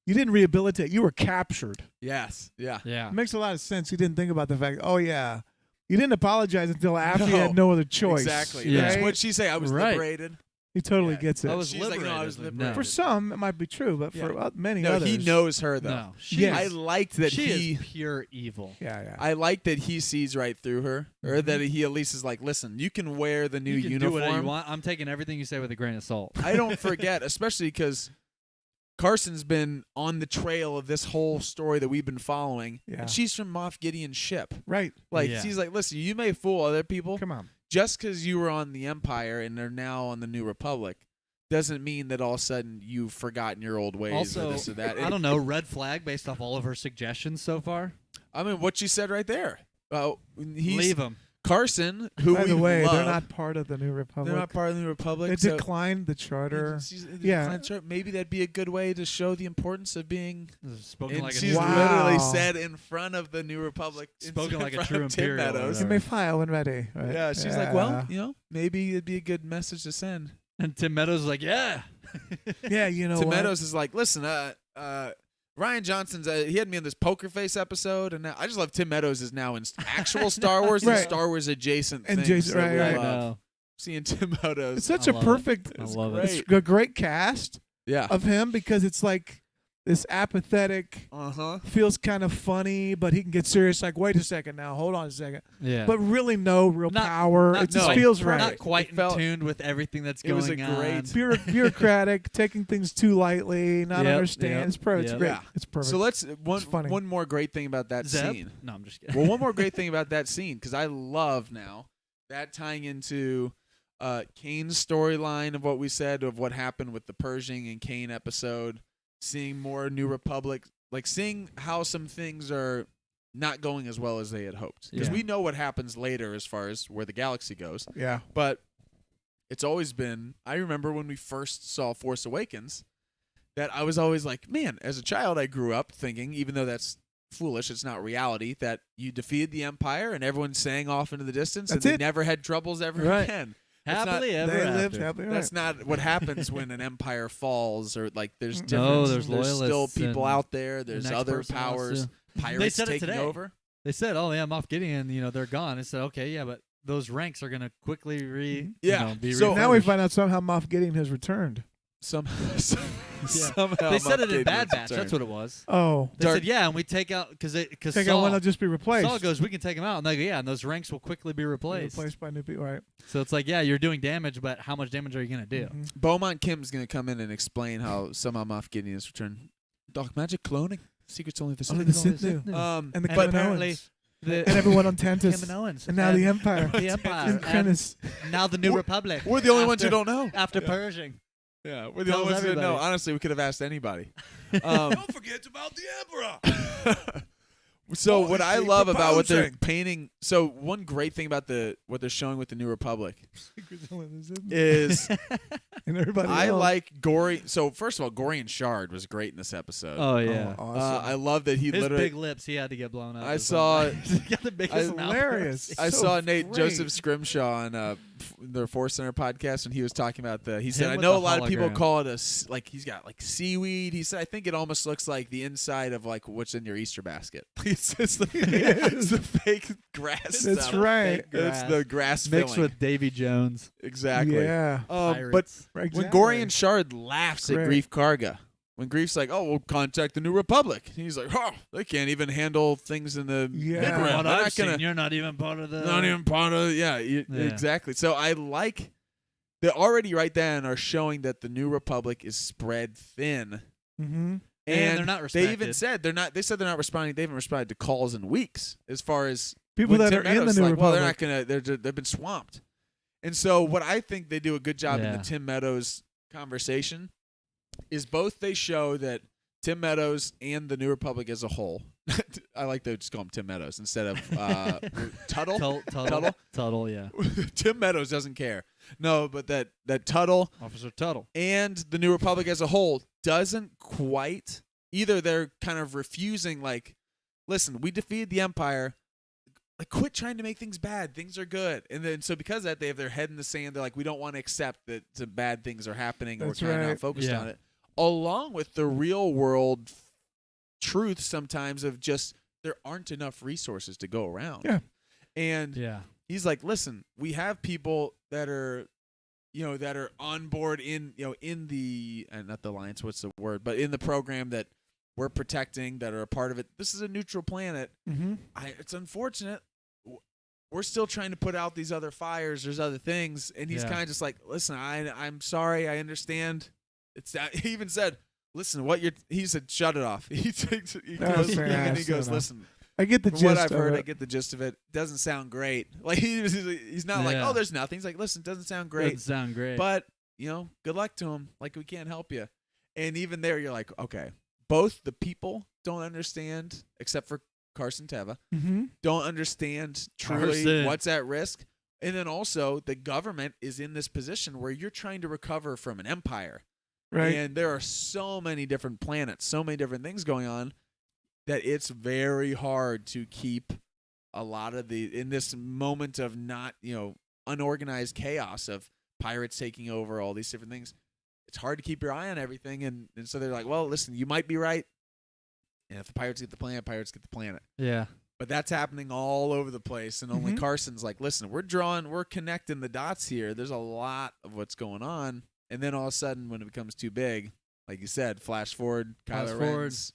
rehabilitate. You were captured. Yes. Yeah. Yeah. It makes a lot of sense. He didn't think about the fact. Oh yeah, you didn't apologize until after you No. had no other choice. Exactly. Yeah. That's right? what she say. I was Right. liberated. He totally Yeah. gets it. I was She's like, no, liberated. I was Like, liberated. For some, it might be true, but for Yeah. many No, others, he knows her though. No, Yes. I liked that she he. is pure evil. Yeah, yeah. I like that he sees right through her, or that he at least is like, listen, you can wear the new You can do uniform. whatever you want. I'm taking everything you say with a grain of salt. I don't forget, especially because Carson's been on the trail of this whole story that we've been following, Yeah. and she's from Moff Gideon's ship. Right. Like Yeah. she's like, listen, you may fool other people Come on. just because you were on the Empire and they're now on the New Republic. Doesn't mean that all of a sudden you've forgotten your old ways Also, or this or that. I don't know. Red flag based off all of her suggestions so far. I mean, what you said right there. He's Leave him. Carson, who By we the way, love. they're not part of the New Republic. They're not part of the New Republic. They so declined the charter. yeah. Yeah. Maybe that'd be a good way to show the importance of being. Spoken And like a she's Wow. literally said in front of the New Republic. Spoken in like a front true of Tim imperial or Meadows. You whatever. may file when ready. Right? Yeah, she's like, well, maybe it'd be a good message to send. And Tim Meadows is like, yeah. yeah, you know Tim what? Meadows is like, listen, Ryan Johnson's he had me in this Poker Face episode, and now I just love Tim Meadows is now in actual Star Wars and Right. Star Wars adjacent And things. Jason- that right, we right. love. Seeing Tim Meadows. It's such I a love it. perfect, I It's love great. it. it's a great cast Yeah. of him because it's like this apathetic, feels kind of funny, but he can get serious. Like, wait a second now, hold on a second. Yeah. But really, no real Not- power. not It just quite- feels right. Not quite It felt- in tune with everything that's it going was a on. great- Bureaucratic, taking things too lightly, not Yep, understand. yep, It's perfect. It's yep. great. Yeah. It's perfect. So let's funny. one more great thing about that Zeb? scene. No, I'm just kidding. Well, one more great thing about that scene, because I love now that tying into Kane's storyline of what we said of what happened with the Pershing and Kane episode, seeing more New Republic, like seeing how some things are not going as well as they had hoped. Because Yeah. we know what happens later as far as where the galaxy goes. yeah. But it's always been, I remember when we first saw Force Awakens, that I was always like, man, as a child, I grew up thinking, even though that's foolish, it's not reality, that you defeated the Empire and everyone sang off into the distance That's and it. they never had troubles ever Right. again. That's Happily ever They after. lived happily. That's not what happens when an empire falls, or like there's difference. No, there's still loyalists people and out there. There's next other person wants powers. to- Pirates said it taking today. over. They said, "Oh yeah, Moff Gideon, they're gone." I said, "Okay, yeah, but those ranks are gonna quickly Yeah. be So Now we refurbished." find out somehow Moff Gideon has returned. Somehow They said Moff it in Gideon Bad has Batch. That's returned. what it was. Oh, They Dark- said, "Yeah, and we take out because think I Saul, want to just be replaced. Saul goes, we can take him out." And they go, "Yeah, and those ranks will quickly be replaced." Replaced by new people. Right. So it's like, yeah, you're doing damage, but how much damage are you gonna do? Mhm. Beaumont Kim's gonna come in and explain how somehow Moff Gideon has returned. Dark magic cloning. Secrets only the Only the Sith. Sith knew. Um, And the And Kevin apparently Owens. the And everyone on Tantus. Kevin Owens, And now the Empire. the Empire, And Krennis. and now the New Republic. we're the only ones who After- don't know. after Pershing. Yeah, we're the Tells only ones who don't know. everybody. Honestly, we could have asked anybody. Don't forget about the Emperor. So Holy what I shit, love about what they're proposing. painting, so one great thing about what they're showing with the New Republic is And everybody I else. like Gory. So first of all, Gorian Shard was great in this episode. Oh yeah. Oh, awesome. I love that he His literally. big lips, he had to get blown up. I or saw- something. He got the biggest mouth. hilarious. I So saw Nate great. Joseph Scrimshaw on their Force Center podcast, and he was talking about he said, Him I with know a the lot of people hologram. call it like he's got like seaweed. He said, I think it almost looks like the inside of like what's in your Easter basket. it's the fake grass That's stuff. right. It's the grass mixed filling. with Davy Jones. Exactly. Yeah. But Pirates. Right, when exactly. Gorian Shard laughs at Great. Grief Karga, when Grief's like, "Oh, we'll contact the New Republic," he's like, "Oh, they can't even handle things in the Yeah. mid-realm. From what They're I've not gonna, seen, you're not even part of the. not even part of yeah, exactly." So I like they already right then are showing that the New Republic is spread thin, Mm-hmm. And they're not They even respected. said they're not. They said they're not responding. They haven't responded to calls in weeks. As far as People when that Tim are in the Meadows New like, well, Republic. they're not gonna. They've been swamped. And so what I think they do a good job in Yeah. the Tim Meadows conversation is both they show that Tim Meadows and the New Republic as a whole. I like to just call him Tim Meadows instead of Tuttle. Tuttle, yeah. Tim Meadows doesn't care. No, but that Tuttle Officer Tuttle. and the New Republic as a whole doesn't quite either. They're kind of refusing, like, listen, we defeated the Empire. Like, quit trying to make things bad. Things are good. And then so because of that, they have their head in the sand. They're like, we don't want to accept that some bad things are happening. That's We're kind of right. not focused Yeah. on it. Along with the real world truth sometimes of just there aren't enough resources to go around. Yeah. And Yeah. he's like, listen, we have people that are, that are on board in the not the alliance, what's the word, but in the program that we're protecting, that are a part of it. This is a neutral planet. Mm-hmm. It's unfortunate. We're still trying to put out these other fires. There's other things, and he's Yeah. kind of just like, listen, I'm sorry, I understand. He even said, listen, he said, shut it off. He goes, fair. and he Yeah, goes, so no. listen. I get the From gist what I've of heard, it. I get the gist of it. Doesn't sound great. Like he's not like, Yeah. oh, there's nothing. He's like, listen, doesn't sound great, Doesn't sound great. but good luck to him. Like we can't help you. And even there, you're like, okay, both the people don't understand, except for Carson Teva, Mm-hmm. don't understand truly Carson. what's at risk. And then also the government is in this position where you're trying to recover from an empire. Right. And there are so many different planets, so many different things going on that it's very hard to keep a lot of in this moment of not, unorganized chaos of pirates taking over, all these different things. It's hard to keep your eye on everything. And so they're like, well, listen, you might be right. And if the pirates get the planet, pirates get the planet. yeah. But that's happening all over the place, and only Mhm. Carson's like, listen, we're connecting the dots here. There's a lot of what's going on, and then all of a sudden, when it becomes too big, like you said, flash forward, Flash Kylo forward. Ren's.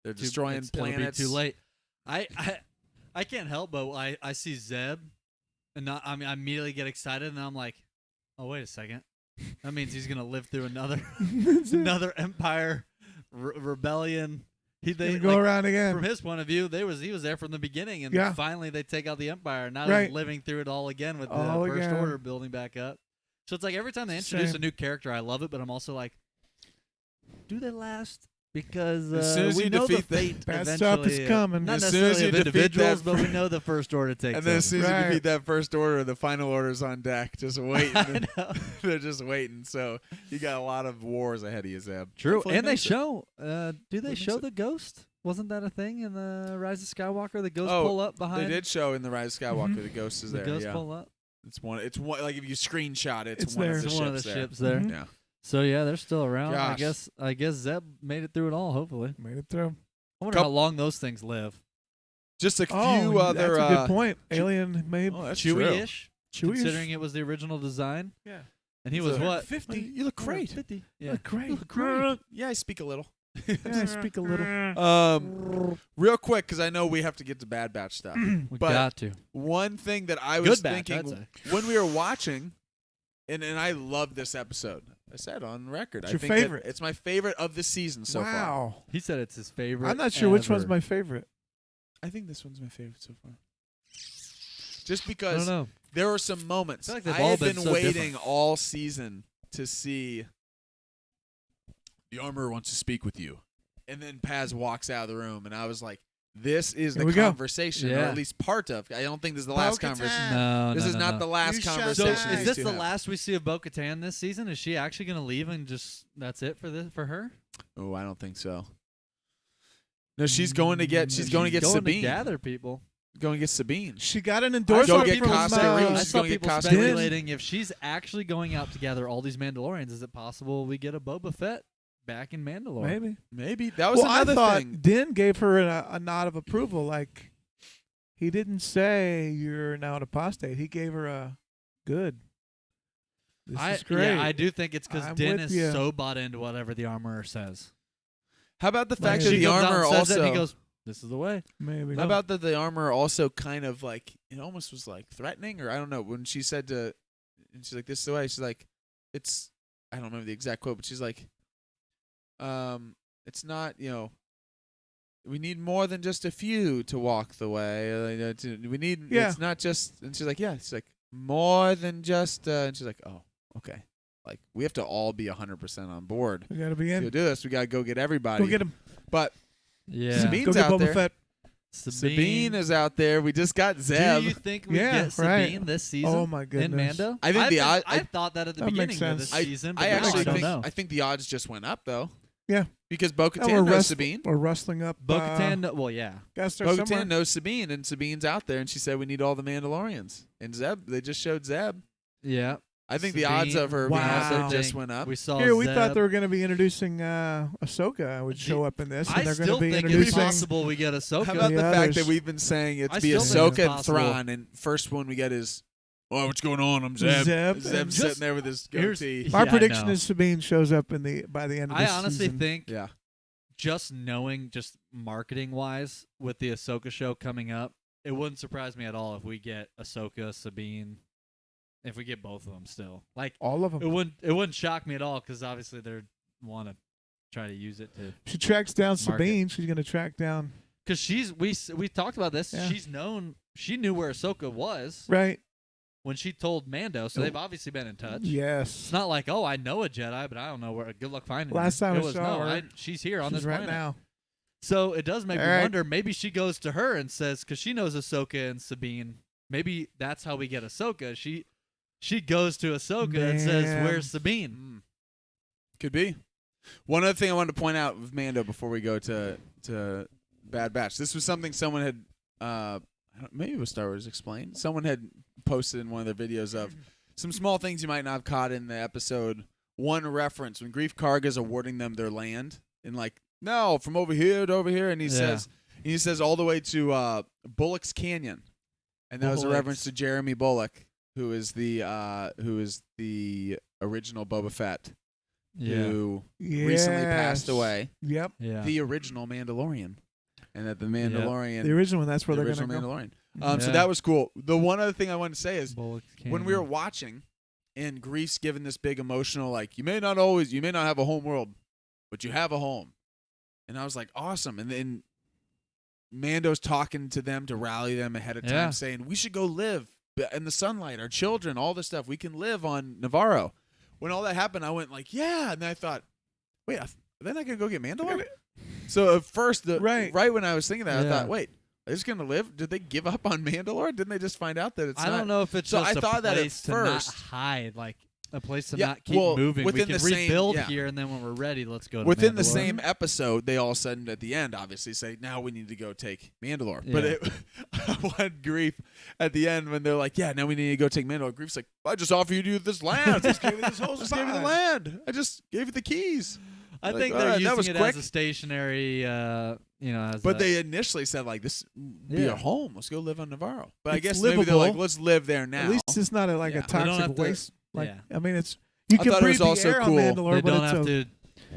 They're destroying planets. It'll be too late. I can't help but I see Zeb, and I immediately get excited, and I'm like, oh wait a second, that means he's gonna live through another Empire rebellion. They go around again. From his point of view, he was there from the beginning, and Yeah. finally they take out the Empire. Now Right. he's living through it all again with the All First again. Order building back up. So it's like every time they introduce Same. a new character, I love it, but I'm also like, do they last? Because As soon as we you know the defeat the- fate Bad eventually. stuff is coming. Not As soon as necessarily you of defeat individuals, that but we know the First Order takes And then as soon as Right. you defeat that First Order, the final order's on deck, just waiting. I know. They're just waiting. So you got a lot of wars ahead of you, Zeb. True, Hopefully and they makes it. show. Do they makes show it. the ghost? Wasn't that a thing in the Rise of Skywalker? The ghost Oh, pull up behind. They did show in the Rise of Skywalker the ghost is the there. ghost Yeah, pull up. it's one. Like if you screenshot it, It's one there. of the It's ships one of the there. ships there. Mhm. Yeah. So yeah, they're still around. Gosh. I guess Zeb made it through it all. Hopefully, Made it through. I wonder how long those things live. Just a few Oh, other. that's a good point. Alien maybe. Oh, that's true. Chewy-ish, Chewy-ish. considering it was the original design. Yeah. And he He's was a- what? 50. You look great. 50. Yeah. Look great. Yeah, I speak a little. Yeah, I speak a little. Real quick, because I know we have to get to Bad Batch stuff. We But- got to. One thing that I was Good batch, I'd thinking say. when we were watching, and I love this episode. I said on record, It's I your think that favorite. it's my favorite of the season so far. Wow. He said it's his favorite. I'm not sure which one's ever. my favorite. I think this one's my favorite so far. Just I don't because know. there were some moments. I I, feel like they've all had been been so waiting different. all season to see the armorer wants to speak with you. And then Paz walks out of the room, and I was like, this is Here the we go. conversation, or Yeah. at least part of. I don't think this is the last Bo-Katan. conversation. No, This no, is no, not no. the last You shut conversation. So Nice. is this these two the have. last we see of Bo-Katan this season? Is she actually going to leave and just that's it for her? Oh, I don't think so. No, she's going to get. She's going to get going Sabine. to gather people. Going to get Sabine. She got an Go endorsement get from Costa Reese. I She's saw gonna get people Costa speculating if she's actually going out to gather all these Mandalorians. Is it possible we get a Boba Fett back in Mandalore? Maybe. Maybe that was Well, another I thought thing. Din gave her a nod of approval. Like, he didn't say you're now an apostate. He gave her a good. This is great. Yeah, I do think it's because I'm Din with is ya. so bought into whatever the armorer says. How about the fact Like, that She the comes out armor and says it, also? and he goes, "This is the way." Maybe. How about that the armor also kind of like it almost was like threatening, or I don't know when she said to, and she's like, "This is the way." She's like, "It's," I don't remember the exact quote, but she's like, "It's not, we need more than just a few to walk the way. We need, Yeah. it's not just." And she's like, "Yeah," she's like, "More than just," and she's like, "Oh, okay." Like we have to all be 100% on board We got to be to in. do this. We gotta go get everybody. Go get him. But Yeah. Sabine's Go get out Boba there. Fett. Sabine is out there. We just got Do Zeb. you think we Yeah, get right. Sabine this season? Oh my In goodness. Mando? I think I thought that at the That makes beginning of this sense. season, but I now actually I don't think know. I think the odds just went up though. Yeah. Because Bo-Katan we're knows Sabine. We're rustling up. Bo-Katan, well, yeah. Gotta start somewhere. Bo-Katan knows Sabine, and Sabine's out there, and she said we need all the Mandalorians. And Zeb, they just showed Zeb. Yeah. I think the odds of her being out there Wow. just went up. We saw Here, we Zeb. thought they were going to be introducing Ahsoka would show up in this, and I they're going still to be think it's introducing. possible we get Ahsoka. How about the the fact others. that we've been saying it's I be still think Ahsoka it's and possible. Thrawn, and first one we get is, "Oh, what's going on? I'm Zeb." Zeb. Zeb's And sitting just- there with his Here's- goatee. My Yeah, I prediction know. is Sabine shows up by the end of I this honestly season. think Yeah. just knowing, just marketing wise, with the Ahsoka show coming up, it wouldn't surprise me at all if we get Ahsoka, Sabine, if we get both of them still. Like all of them. it wouldn't shock me at all because obviously they want to try to use it to She tracks down Mark it. Sabine. She's going to track down. because we talked about this. Yeah. She knew where Ahsoka was Right. when she told Mando, so they've obviously been in touch. It's Yes. not like, oh, I know a Jedi, but I don't know where. Good luck finding Last her. time it I was saw no, her, she's here on She's this right planet. now. So it does make me All right. wonder. Maybe she goes to her and says, because she knows Ahsoka and Sabine. Maybe that's how we get Ahsoka. She goes to Ahsoka and says, Man. "Where's Sabine?" Could be. One other thing I wanted to point out with Mando before we go to Bad Batch. This was something someone had, maybe it was Star Wars Explained. Someone had posted in one of their videos of some small things you might not have caught in the episode. One reference when Grief Karga's awarding them their land, and like, no, from over here to over here, and he says all the way to Bullock's Canyon, and that was a Bullock's. reference to Jeremy Bullock, who is the original Boba Fett. who recently passed Yes. away, Yep. Yeah. the original Mandalorian, and that the Mandalorian, The original one. That's where the they're original going to go. Mandalorian. So Yeah. that was cool. The one other thing I wanted to say is Bullock when we were Canyon. watching, and Greef's given this big emotional, like, you may not have a home world, but you have a home. And I was like, awesome. And then Mando's talking to them to rally them ahead of time, Yeah. saying, we should go live in the sunlight, our children, all this stuff. We can live on Navarro. When all that happened, I went like, yeah. And then I thought, wait, are they not going to go get Mandalore? So at first, right when I was thinking that, I Yeah. thought, wait, are they just going to live? Did they give up on Mandalore? Didn't they just find out that it's I not? don't know if it's So just I a thought that at place to first. not hide, like a place to Yeah, not keep well, moving. We within can the same- rebuild yeah. here, and then when we're ready, let's go to Within the Mandalore. same episode, they all of a sudden at the end, obviously, say, now we need to go take Mandalore. But Yeah. one Grief at the end when they're like, yeah, now we need to go take Mandalore. Grief's like, I just offered you this land. I just gave you this whole just gave you the land. I just gave you the keys. I Like, think all they're right, that was using it quick. as a stationary, as But a, they initially said, like, this be Yeah. a home. Let's go live on Navarro. But I It's guess maybe they're like, livable. let's live there now. At least it's not like Yeah. a They don't have toxic to- waste. Like yeah. I mean, it's you I can thought it breathe was the also air cool. on Mandalore, they but don't it's have a, to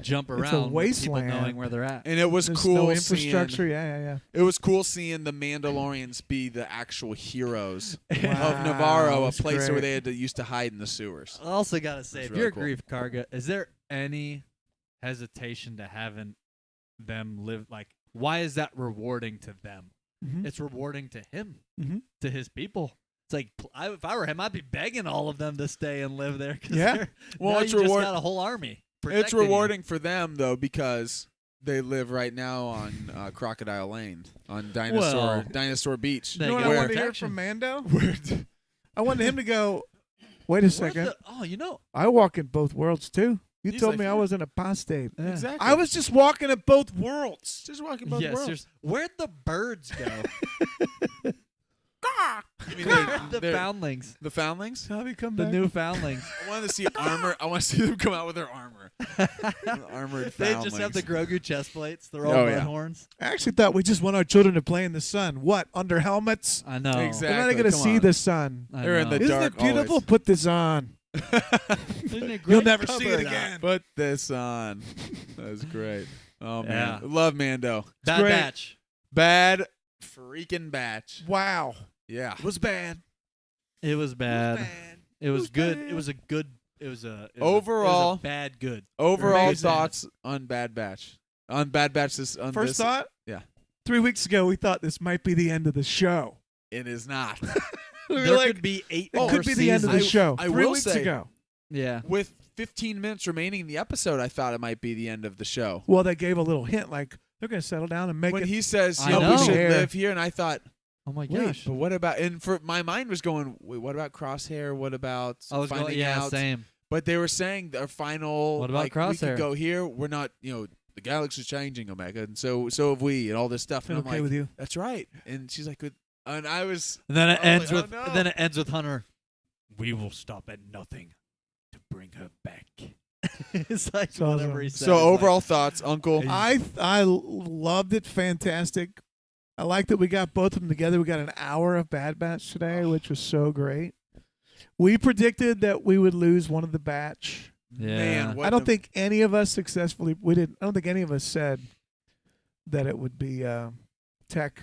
jump a around with people wasteland. knowing where they're at. and it was there's cool no seeing- infrastructure. Yeah. It was cool seeing the Mandalorians be the actual heroes Wow, of Navarro, a that's place where great. they had to used to hide in the sewers. I also gotta say, That's if really you're cool. a Grief Karga, is there any hesitation to having them live? Like, why is that rewarding to them? Mhm. It's rewarding to him, Mhm. to his people. It's like if I were him, I'd be begging all of them to stay and live there. 'Cause Yeah. Well, now it's you just reward- got a whole army. It's protecting you. rewarding for them though because they live right now on Crocodile Lane on Well, Dinosaur Beach. they You know what got I where, wanted to hear protection. from Mando? where I wanted him to go. Wait a What second. the- I walk in both worlds too. You He's told like, me I yeah. was an apostate. Yeah. exactly. I was just walking at both worlds. just walking both Yes, worlds. seriously. Where'd the birds go? I mean, the they're- foundlings. the foundlings. How they come The back? new foundlings. I wanted to see armor. I want to see them come out with their armor. Armored They foundlings. just have the Grogu chest plates. They're all Oh, red yeah. horns. I actually thought we just want our children to play in the sun. What? Under helmets? I know. Exactly. They're not going to come see on. the sun. I They're in know. the Isn't dark it beautiful? always. Put this on. Isn't it You'll great? never Cover see it up. again. Put this on. That was great. Oh man, Yeah. love Mando. Bad great. batch. Bad freaking batch. Wow. Yeah. It was bad. It was bad. It was was good. bad. It was a good. It was a Overall- It was a bad good. Overall Amazing. thoughts on Bad Batch. On Bad Batch. On First this, thought? yeah. 3 weeks ago, we thought this might be the end of the show. It is not. We were There like, could be 8 it more could be the end of the seasons. show. I 3 will weeks say- ago. Yeah. With 15 minutes remaining in the episode, I thought it might be the end of the show. Well, they gave a little hint, like they're going to settle down and make When it. he says, I "Yo, we know. should Hair. live here," and I thought, Oh my wait, gosh. but what about? And for my mind was going, wait, what about Crosshair? What about I was finding going. Yeah, out? same. But they were saying their final. What about like, we Crosshair? could go here. We're not. The galaxy's changing, Omega, and so have we, and all this stuff. And Been I'm okay like, with you? that's right. And she's like, and I was. And then it I was ends like, with. oh, no. And then it ends with Hunter. We will stop at nothing to bring her back. It's like So whatever he says. So like- overall thoughts, Uncle. I loved it. Fantastic. I like that we got both of them together. We got an hour of Bad Batch today, which was so great. We predicted that we would lose one of the batch. Yeah. Man, what I don't the- think any of us successfully. We didn't. I don't think any of us said that it would be Tech.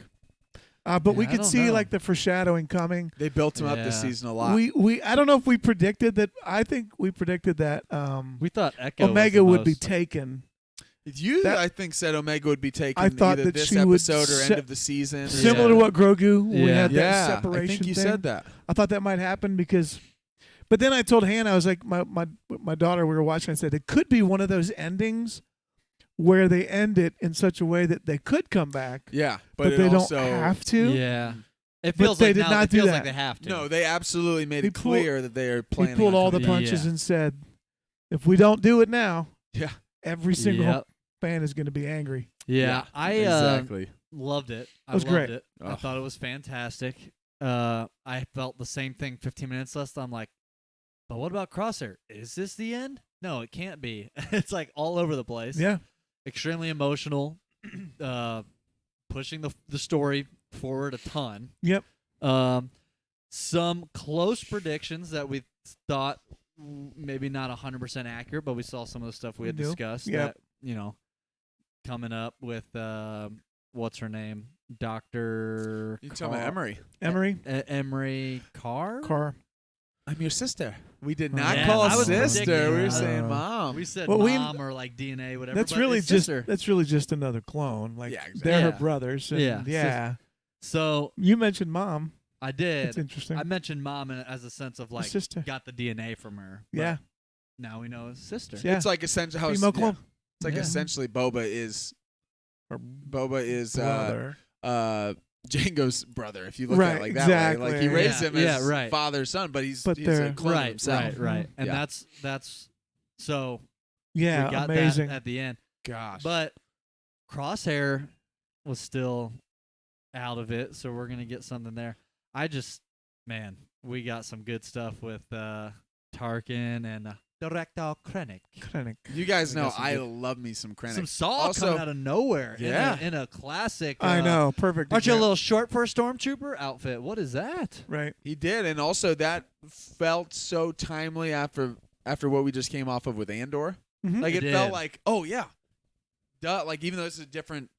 But we Yeah, I could don't see know. like the foreshadowing coming. they built him up this Yeah. season a lot. We I don't know if we predicted that. I think we predicted that We thought Echo Omega was the would be most- taken. You, That- I think, said Omega would be taken I thought either that this she would episode or end se- of the season. Similar to what Grogu. We Yeah. had that Yeah, separation. I think you thing. said that. I thought that might happen because, but then I told Hannah, I was like, my daughter, we were watching. I said it could be one of those endings where they end it in such a way that they could come back, Yeah, but it they also, don't have to. Yeah. It But feels they like did now, not it do feels that. like they have to. No, they absolutely made He it pulled- clear that they are He planning. pulled on all the coming. punches Yeah. and said, if we don't do it now, Yeah. every single Yep. fan is going to be angry. Yeah. I exactly. loved it. I was loved great. it. I Ugh. thought it was fantastic. I felt the same thing 15 minutes left. I'm like, but what about Crosshair? Is this the end? No, it can't be. It's like all over the place. Yeah. Extremely emotional. Pushing the story forward a ton. Yep. Some close predictions that we thought maybe not 100% accurate, but we saw some of the stuff we had do. discussed. Yep. That, coming up with what's her name, Doctor. You talking about Emery? Emery Emery Carr. Carr. I'm your sister. We did not Yeah, call I was sister. predicting We were that. saying mom. We said Well, mom or like DNA, whatever. That's but really it's just sister. that's really just another clone. Like Yeah, exactly. they're her Yeah. brothers. And Yeah. yeah. So You mentioned mom. I did. That's interesting. I mentioned mom as a sense of like sister. got the DNA from her. but Yeah. Now we know it's sister. Yeah. It's like essentially how Female clone. it's like Yeah. essentially Boba is Her Boba is brother. Django's brother. If you look at Right, it like that way, exactly. like he raised Yeah, him yeah, as right. father son, but he's a they're- clone of Right, himself. right. And Yeah. that's so Yeah. we got Amazing. that at the end. Gosh, But Crosshair was still out of it, so we're gonna get something there. Man, we got some good stuff with Tarkin and Director Krennic. Krennic. you guys We got know some I good- love me some Krennic. Some Saw Also- coming out of nowhere. Yeah. in a classic. I know. Perfect. Aren't you a example. little short for a stormtrooper outfit? What is that? Right. He did, and also that felt so timely after what we just came off of with Andor. Mhm. Like It it felt did. like, oh yeah, duh. Like even though this is different,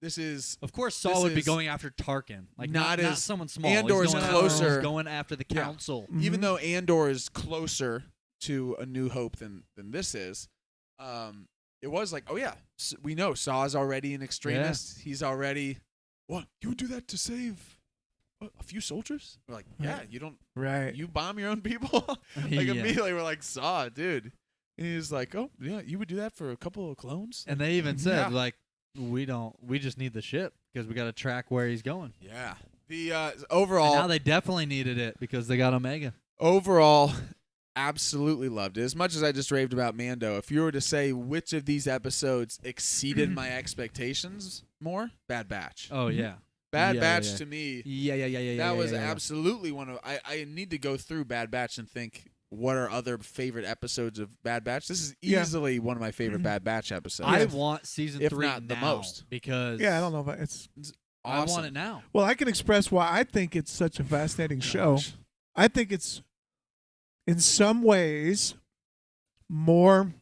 this is Of course, Saw This would be is going after Tarkin, like not not as- someone small. Andor's he's going closer. He's going after the Yeah. council. even Mhm. though Andor is closer to A New Hope than this is. It was like, oh yeah, we know Saw's already an extremist. He's already what? You would do that to save a few soldiers? We're like, yeah, Right. you don't. Right. You bomb your own people? Like Yeah. immediately we're like, Saw, dude. And he's like, oh yeah, you would do that for a couple of clones? And they even said Yeah. like, we just need the ship because we got to track where he's going. Yeah. The And overall, now they definitely needed it because they got Omega. overall, absolutely loved it. As much as I just raved about Mando, if you were to say which of these episodes exceeded my expectations more, Bad Batch. Oh yeah, Bad yeah, Batch yeah. to me, yeah. that was absolutely one of. I need to go through Bad Batch and think what are other favorite episodes of Bad Batch. This is Yeah. easily one of my favorite Bad Batch episodes. I Yes. want season If 3 not the now most. because Yeah. I don't know if it's. I awesome. want it now. Well, I can express why I think it's such a fascinating show. Gosh. I think it's, in some ways, more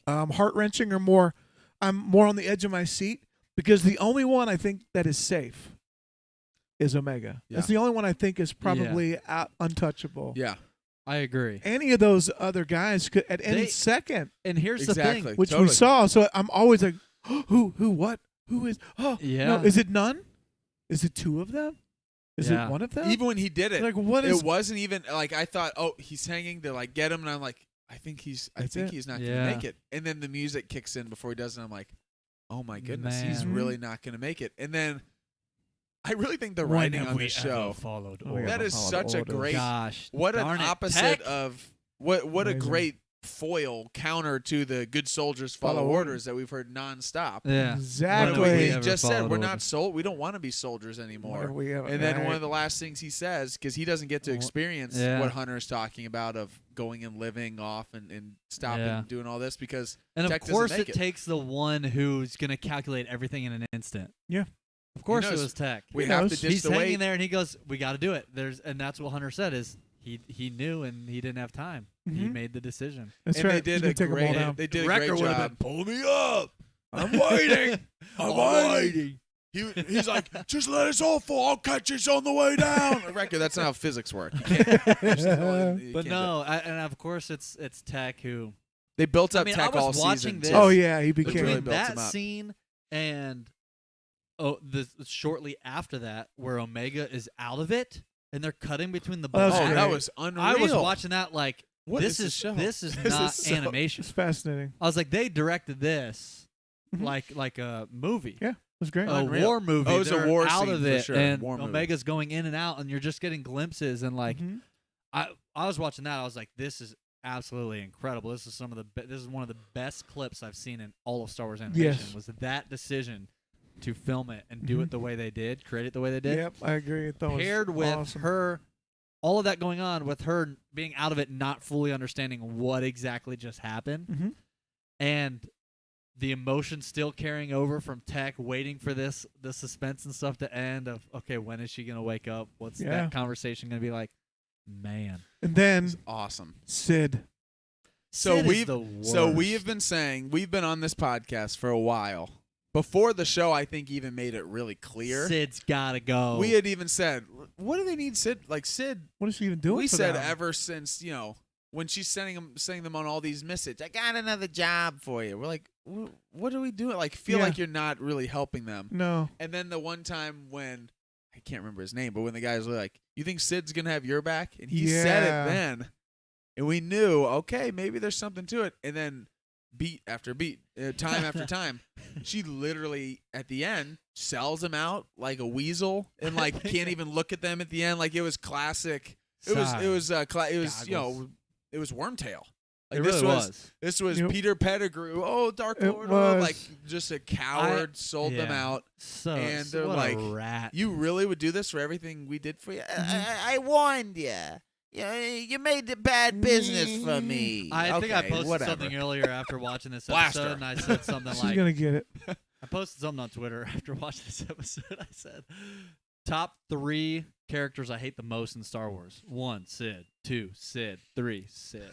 heart wrenching or more. I'm more on the edge of my seat because the only one I think that is safe is Omega. Yeah. That's the only one I think is probably untouchable. Yeah, I agree. Any of those other guys could at any They- second, And here's the exactly. thing. which Totally. we saw. So I'm always like, who, what, who is? Oh, Yeah. no, is it none? Is it two of them? Is Yeah. it one of them? Even when he did it, like what is? it wasn't even like I thought. Oh, he's hanging to like get him, and I'm like, I think he's That's it. not Yeah. gonna make it. And then the music kicks in before he does, and I'm like, oh my goodness, he's Man. really not gonna make it. And then I really think the When writing have on we this ever show, followed Oh, yeah. that is Followed such a orders. great, Gosh, what an darn it. opposite Tech. of what a Amazing. great foil counter to the good soldiers follow Follow orders that we've heard nonstop. Yeah. Exactly. When have He we ever just said followed we're orders? not we don't want to be soldiers anymore. We have- And then right. one of the last things he says, because he doesn't get to Well, experience yeah. what Hunter's talking about of going and living off and stopping Yeah. and doing all this because And Tech of doesn't course, make it it. takes the one who's going to calculate everything in an instant. Yeah. Of course, it knows. was Tech. we He have knows. to ditch He's the hanging weight. there and he goes, "We got to do it." And that's what Hunter said is he knew and he didn't have time. He Mhm. made the decision. That's And right. they did You a can take 'em all great down. they did a Wrecker great would have job. Pull me up. I'm waiting. I'm waiting. He's like, just let us all fall. I'll catch us on the way down. Wrecker, that's not how physics work. You can't, you can't But do it. no, and of course it's Tech who. They built up I mean, Tech I was all watching season. this. too. Oh yeah, he Between became. really Between built that him up. scene and the shortly after that, where Omega is out of it and they're cutting between the Oh, that's Oh, bones. great. that was unreal. I was watching that like What this is this show? this is This not is so- animation. It's fascinating. I was like, they directed this Mhm. like a movie. Yeah, it was great. A Unreal. war movie. Oh, it was a They're war out scene of for it, sure. and War movie. Omega's going in and out, and you're just getting glimpses. And like, Mhm. I was watching that. I was like, this is absolutely incredible. This is this is one of the best clips I've seen in all of Star Wars animation. Yes. Was that decision to film it and do Mhm. it the way they did, create it the way they did, Yep, I agree. I thought it was paired with awesome. her. All of that going on with her being out of it, not fully understanding what exactly just happened, Mhm. and the emotion still carrying over from Tech, waiting for the suspense and stuff to end. Of okay, when is she gonna wake up? What's Yeah. that conversation gonna be like? Man, And then It's awesome. Sid So Sid is we've the worst. so we have been saying we've been on this podcast for a while. Before the show, I think even made it really clear. Sid's gotta go. We had even said, "What do they need Sid?" Like Sid, What is she even doing? we for said them? ever since when she's sending them on all these messages. I got another job for you. We're like, what are we doing? Like, feel Yeah. like you're not really helping them. No. And then the one time when I can't remember his name, but when the guys were like, "You think Sid's gonna have your back?" and he said Yeah. it then, and we knew, okay, maybe there's something to it. And then beat after beat, time after time, she literally at the end sells him out like a weasel, and like can't even look at them at the end. Like it was classic. It was Goggles. it was Wormtail. Like It this really was. This was Yep. Peter Pettigrew. Oh, Dark It Lord. was. Like just a coward. Sold them Yeah. out. So and they're what like, a rat. You really would do this for everything we did for you? Mm-hmm. I warned you. You made the bad business for me. I think I Okay, posted whatever. something earlier after watching this Blast episode, her. and I said something She's like, gonna get it. I posted something on Twitter after watching this episode. I said, top 3 characters I hate the most in Star Wars. 1, Sid. 2, Sid. 3, Sid.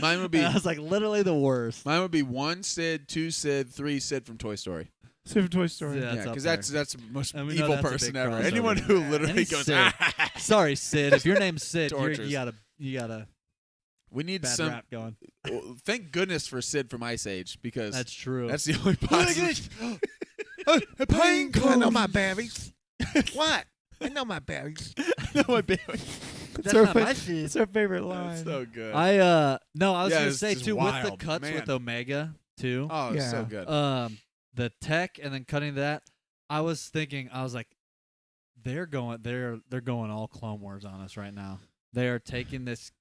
Mine would be And I was like, literally the worst. 1 Sid, 2 Sid, 3 Sid from Toy Story. Save for Toy Story. Yeah. Yeah, up because there. that's the most And we know evil that's a person big ever. crossover. Anyone who literally Any goes, Sid. Sorry, Sid. If your name's Sid, Tortures. you got a we need bad some. rap going. Thank goodness for Sid from Ice Age because That's true. that's the only positive. A pine I know cone. my berries. What? I know my berries. No, my baby. It's That's our not my fa- shit. It's our favorite line. That's so good. No, I was Yeah, gonna it's say just too with the wild, cuts man. with Omega too. Oh, it's so Yeah. good. The tech and then cutting that. I was like, they're going all Clone Wars on us right now. They are taking this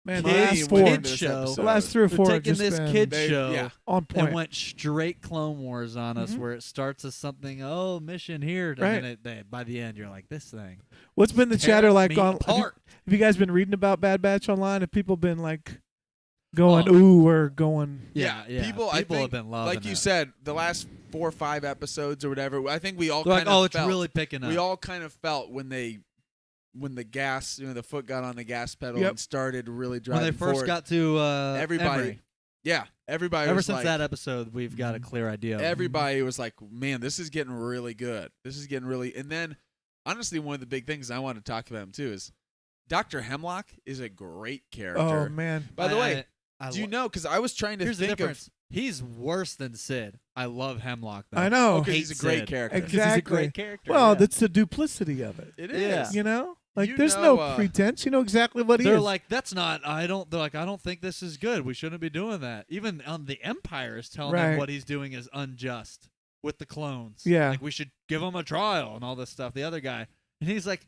Man, Kid the last went four, into kid this show. episode. the last 3 or They're 4 have taking just this been kid They- show yeah. on point. and went straight Clone Wars on us, Mhm. where it starts as something. Oh, mission here. Right. And then by the end, you're like, this thing. What's been the tear chatter like me on? apart. Have you guys been reading about Bad Batch online? Have people been like going, Oh. "Ooh, we're going"? Yeah, People, I have think, been loving like you it. said, the last 4 or 5 episodes or whatever. I think we all They're kind like, of oh, it's felt, really picking up. we all kind of felt when the gas, the foot got on the gas pedal Yep. and started really when driving they first forward. got to everybody, Emery. yeah, everybody Ever was since like, that episode, we've got a clear idea. of- everybody was like, man, this is getting really good. This is getting really. And then, honestly, one of the big things I want to talk about him too is Dr. Hemlock is a great character. Oh man, By the way, I do you know? Because I was trying to Here's the think difference. He's worse than Sid. I love Hemlock. Though. I know. because hate he's a great Sid. character. Ex- 'Cause he's a Exactly. great character. well, yeah. that's the duplicity of it. It Yeah. is. You know, like You there's know, no pretense. You know exactly what he They're is. like, that's not. I don't. They're like, I don't think this is good. We shouldn't be doing that. Even the Empire is telling him Right. what he's doing is unjust with the clones. Yeah. like we should give him a trial and all this stuff. The other guy, and he's like,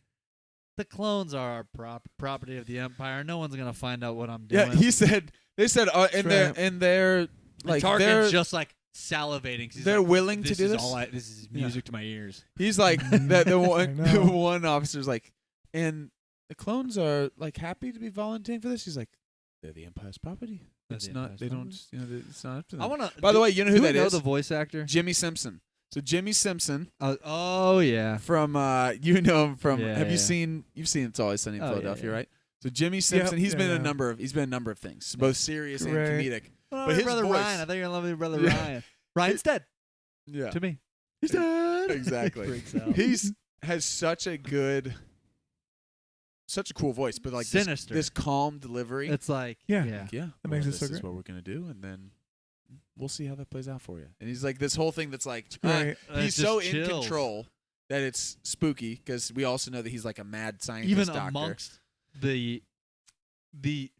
the clones are our property of the Empire. No one's gonna find out what I'm doing. Yeah, he said. They said, and right. they're like Tarkin's they're just like salivating. 'Cause he's they're like, willing to this do is this. all this is music to my ears. He's like the one I know. the one officer's like, and the clones are like happy to be volunteering for this. He's like, they're the Empire's property. They're It's the not. Empire's They property. don't. It's not up to them. I want to. By the way, you know who do that we know is? the voice actor? Jimmy Simpson. So Jimmy Simpson Oh yeah. from you know him from. Yeah, have you yeah. seen? You've seen It's Always Sunny in Oh, yeah, Philadelphia, yeah. right? So Jimmy Simpson. He's yeah, been yeah. he's been a number of things, both serious and Great. comedic. Oh, But his brother voice- Ryan. I think you're in love with your brother Yeah. Ryan. Ryan's dead Yeah, to me. He's dead. exactly. Freaks out. He's has such a cool voice, but like Sinister. this calm delivery. It's like Yeah. yeah. Like, yeah, That makes it this so is great. what we're gonna do, and then we'll see how that plays out for you. And he's like this whole thing that's like Great. he's It so just in chills. control that it's spooky because we also know that he's like a mad scientist Even doctor. amongst the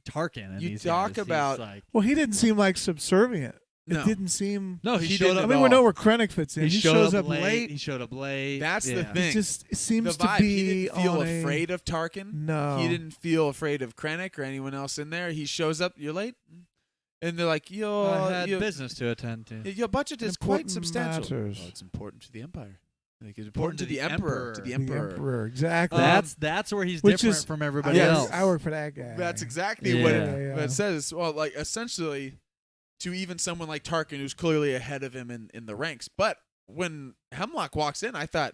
Tarkin. And You these talk guys, he's about- like, Well, he didn't seem like subservient. No. It didn't seem. no, he, he showed didn't up. I mean, we know where Krennic fits in. he He showed shows up up late. He showed up late. That's the Yeah. thing. He just the seems to vibe. be He didn't feel on a- afraid of Tarkin. No, He didn't feel afraid of Krennic or anyone else in there. He shows up. You're late, and they're like, I had your business to attend to. your budget is quite Important substantial. matters. Well, it's important to the Empire. Like it's important to the Emperor. To the the Emperor. Emperor. Exactly. That's where he's Which different is- from everybody Yes. else. I work for that guy. That's exactly what Yeah. it says. Well, like essentially, to even someone like Tarkin, who's clearly ahead of him in the ranks. But when Hemlock walks in, I thought,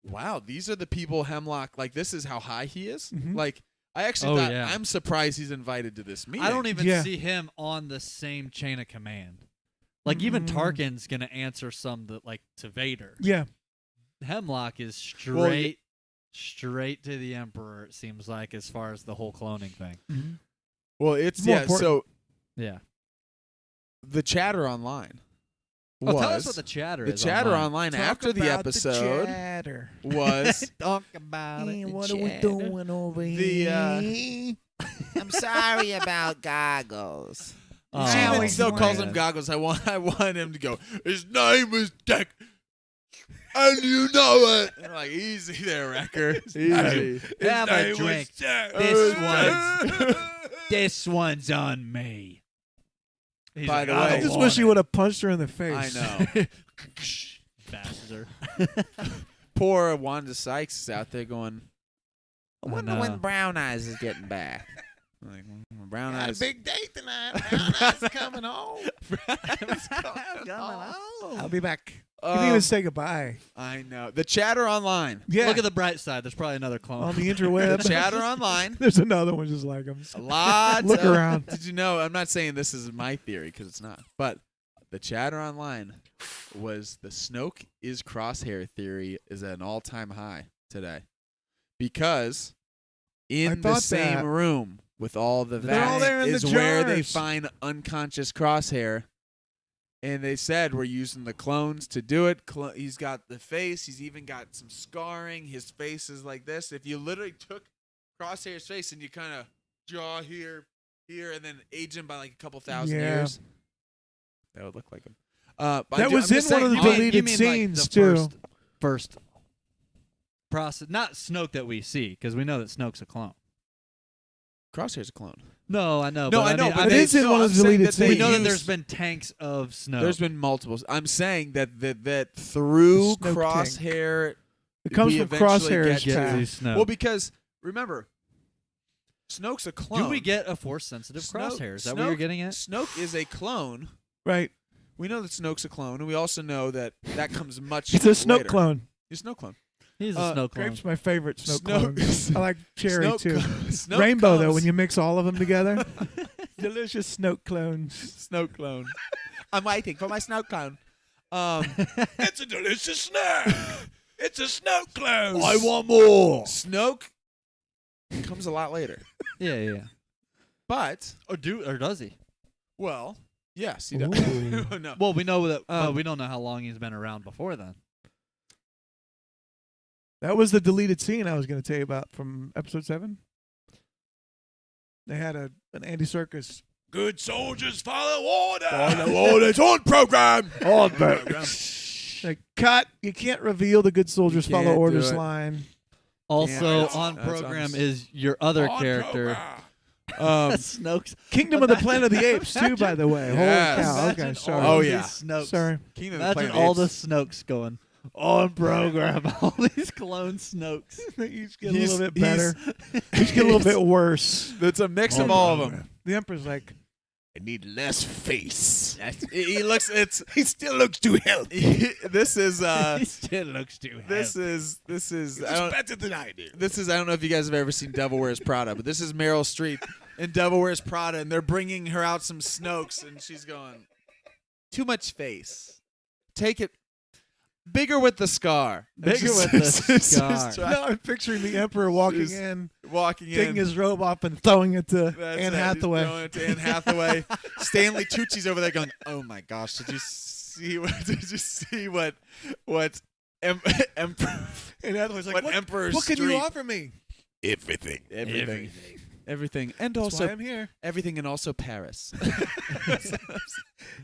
wow, these are the people Hemlock. Like this is how high he is. Mhm. Like I actually thought yeah. I'm surprised he's invited to this meeting. I don't even Yeah. see him on the same chain of command. Like even Tarkin's gonna answer some to Vader. Yeah. Hemlock is straight to the Emperor. It seems like as far as the whole cloning thing. Mm-hmm. Well, it's More yeah. important. So Yeah. the chatter online Oh, was tell us what the chatter the is. chatter online. online after the episode was Talk about Hey, it. what are we doing over The, here? I'm sorry about goggles. Oh. She even Now still he's calls mad. him Goggles. I want him to go. His name is Dick, and you know it. And I'm like, easy there, Wrecker. Easy. Have a drink. This one's on me. He's By like, the "I way- I don't just want wish he it." would have punched her in the I face. know. Bastard. Poor Wanda Sykes is out there going. I wonder know. when Brown Eyes is getting back. Like, brown Got a eyes. big date tonight. Brown eyes coming home. Oh. I'll be back. You didn't even say goodbye. I know. The chatter online. Yeah. Look at the bright side. There's probably another clone. on the The interweb. chatter online. There's another one just like him. A lot. Look around. Did you know? I'm not saying this is my theory because it's not. But the chatter online was the Snoke is Crosshair theory is at an all-time high today because I in the thought same that. room with all the They're all vats there in the is where they jars. find unconscious Crosshair. And they said we're using the clones to do it. He's got the face. He's even got some scarring. His face is like this. If you literally took Crosshair's face and you kind of draw here, and then age him by like a couple thousand Yeah. years, that would look like him. But That I'm was just in one of saying, the you mean- deleted scenes, too. First process, not Snoke that we see, because we know that Snoke's a clone. Crosshair's a clone. No, I know. No, but I know, mean, but It they- is in no, one I'm of the saying deleted that they we scenes. know that use- there's been tanks of Snoke. There's been multiple. I'm saying that through Snoke tank. Crosshair, It comes we from eventually Crosshair's get to- path. Snoke. well, because remember, Snoke's a clone. Do we get a force-sensitive Snoke- crosshair? Is that what you're Snoke- getting at? Snoke is a clone. Right. We know that Snoke's a clone, and we also know that comes much It's a Snoke later. clone. He's a Snoke clone. He's a Uh, Snoke clone. Grape's my favorite Snoke Snoke- clone. I like cherry Snoke too. Snoke Rainbow though, comes- when you mix all of them together, delicious Snoke clones. Snoke clone. I'm waiting for my Snoke clone. It's a delicious snack. It's a Snoke clone. I want more. Snoke comes a lot later, Yeah. but Or does he? well, yes, he does. Ooh. No. Well, we know that. But we don't know how long he's been around before then. That was the deleted scene I was going to tell you about from episode 7. They had an Andy Serkis. Good soldiers follow order. It's on program. Like, cut. You can't reveal the good soldiers You can't follow do orders it. line. Also that's- on that's program honest. is your other On character, program. Snoke's. Kingdom of the Planet of the Apes too, by the way. Yes. Holy cow. Okay, Imagine sorry. all Oh, these yeah. Snokes. Sorry. Kingdom of the Imagine Planet all the Apes. Snokes going on program. All these clone Snokes. Each get a He's- little bit better. he's- Each get a little bit worse. It's a mix of On all of program. them. The Emperor's like, I need less face. He looks. It's. He still looks too healthy. This is. he still looks too This is. This is. It's I don't, better than I do. this is. I don't know if you guys have ever seen Devil Wears Prada, but this is Meryl Streep in Devil Wears Prada, and they're bringing her out some Snokes, and she's going, "Too much face. Take it bigger with the scar. Bigger It's with the just- it's scar. just try- now I'm picturing the Emperor walking Just in, walking in, taking his robe off and throwing it to That's Anne it. He's Hathaway. throwing it to Anne Hathaway. Stanley Tucci's over there going, "Oh my gosh, did you see what? Did you see what Emperor? And Hathaway's like, What Emperor's what can you Street?" offer me? Everything. Everything, and That's why also I'm here. everything, and also Paris."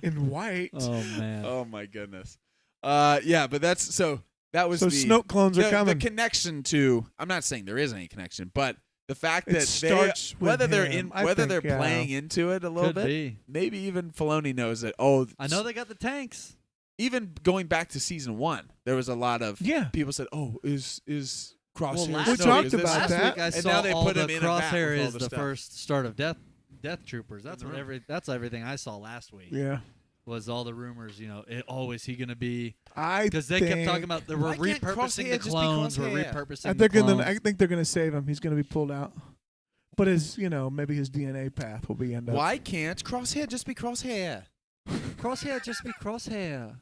In white. Oh man. Oh my goodness. Yeah, but that's so. That was So the Snoke clones are the coming. connection to. I'm not saying there is any connection, but the fact It that starts with whether they're him, in I whether think, they're yeah. playing into it a little Could bit, be. maybe even Filoni knows that. Oh, I know they got the tanks. even going back to season 1, there was a lot of Yeah. people said, "Oh, is Crosshair?" last We Snoke? talked Is this-" about last that. week I And saw now they all put the him in a vat crosshair with all is the the stuff. first start of Death Troopers. That's In the what room. that's everything I saw last week. Yeah. Was all the rumors, is he going to be? I Because they kept talking about they were Why can't repurposing Crosshair the just be clones. We're Crosshair? repurposing I the think, clones. I think they're going to save him. He's going to be pulled out. But his, maybe his DNA path will be end up. Why can't Crosshair just be Crosshair? Crosshair just be Crosshair.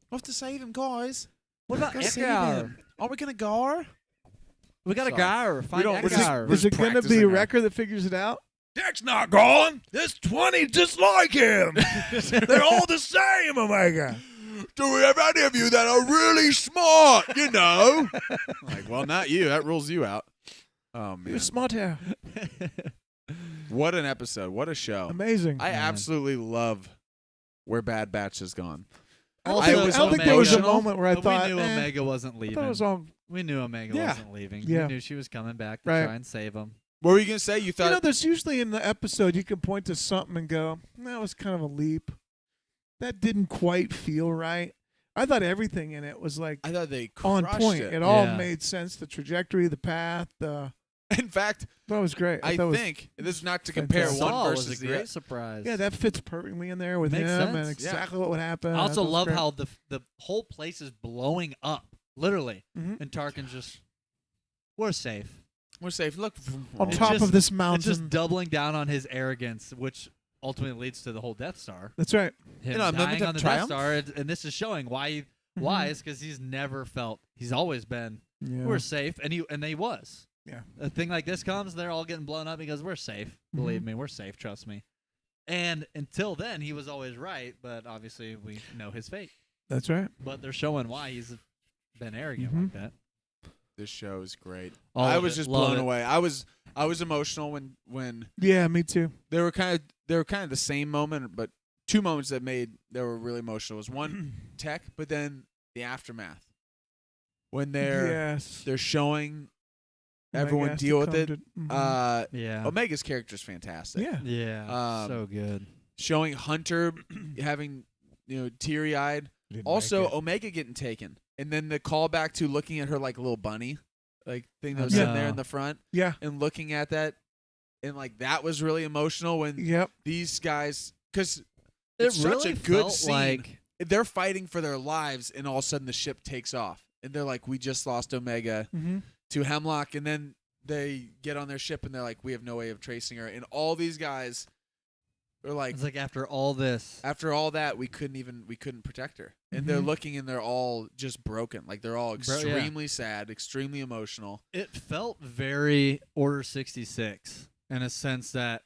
We have to save him, guys. What about Gotta save Edgar? him. Are we gonna go? We got a Sorry. gar. Find don't- we're just- Edgar. we're Is it going to be practicing a our- record that figures it out? Jack's not gone. There's 20 just like him. They're all the same, Omega. Do we have any of you that are really smart? You know. Like, well, not you. That rules you out. Oh man, You're smart here. what an episode! What a show! Amazing. I Man. absolutely love where Bad Batch has gone. I don't Also, think, was I don't think there was a emotional. moment where I But thought, we knew eh, Omega wasn't I leaving. thought it was all. We knew Omega Yeah. wasn't leaving. Yeah. We knew she was coming back to Right. try and save him. What were you gonna say? You thought There's usually in the episode you can point to something and go, that was kind of a leap. That didn't quite feel right. I thought everything in it was like I thought they on crushed point. It. It all Yeah. made sense. The trajectory, the path. In fact, That was great. I thought it was- think this is not to compare fantastic. one Saul versus was a the great other. surprise. yeah, that fits perfectly in there with Makes him sense. and exactly what would happen. I also thought it was love great. how the whole place is blowing up, literally, Mhm. and Tarkin's just, we're safe. We're safe. Look, on It's top just- of this It's mountain. just doubling down on his arrogance, which ultimately leads to the whole Death Star. That's right. Him a moment dying of on the triumph. Death Star, and this is showing why. Why is because he's never felt. He's always been. Yeah. We're safe, and he was. Yeah. A thing like this comes, they're all getting blown up. He goes, "We're safe. Believe me, we're safe. Trust me." And until then, he was always right. But obviously, we know his fate. That's right. But they're showing why he's been arrogant Mhm. like that. this show is great. All I of was it. just Love blown it. away. I was emotional when Yeah, me too. they were kind of the same moment, but two moments that were really emotional. Was one tech, but then the aftermath when they're yes. showing Omega everyone has to deal with come it. to- mhm. Yeah. Omega's character is fantastic. yeah. Yeah. Um, so good. Showing Hunter having teary eyed. Also, Omega getting taken, and then the callback to looking at her like a little bunny, like thing that was Yeah. sitting there in the front, Yeah. and looking at that, and like that was really emotional when Yep. these guys, because It it's such really a good felt scene. like They're fighting for their lives, and all of a sudden the ship takes off, and they're like, "We just lost Omega Mm-hmm. to Hemlock," and then they get on their ship, and they're like, "We have no way of tracing her," and all these guys are like, it's like after all this. after all that, we couldn't protect her, and they're Mhm. looking, and they're all just broken, like they're all yeah. extremely sad, extremely emotional. It felt very Order 66 in a sense that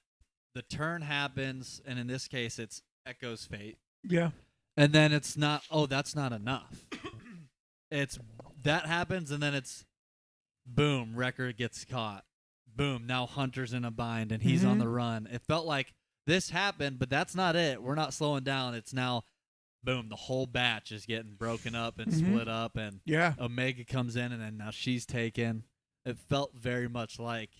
the turn happens, and in this case, it's Echo's fate. Yeah. And then it's not, oh, that's not enough. It's that happens, and then it's boom, Wrecker gets caught. Boom, now Hunter's in a bind, and he's on Mhm. the run. It felt like this happened, but that's not it. We're not slowing down. It's now, boom, the whole batch is getting broken up and Mhm. split up, and Yeah. Omega comes in, and then now she's taken. It felt very much like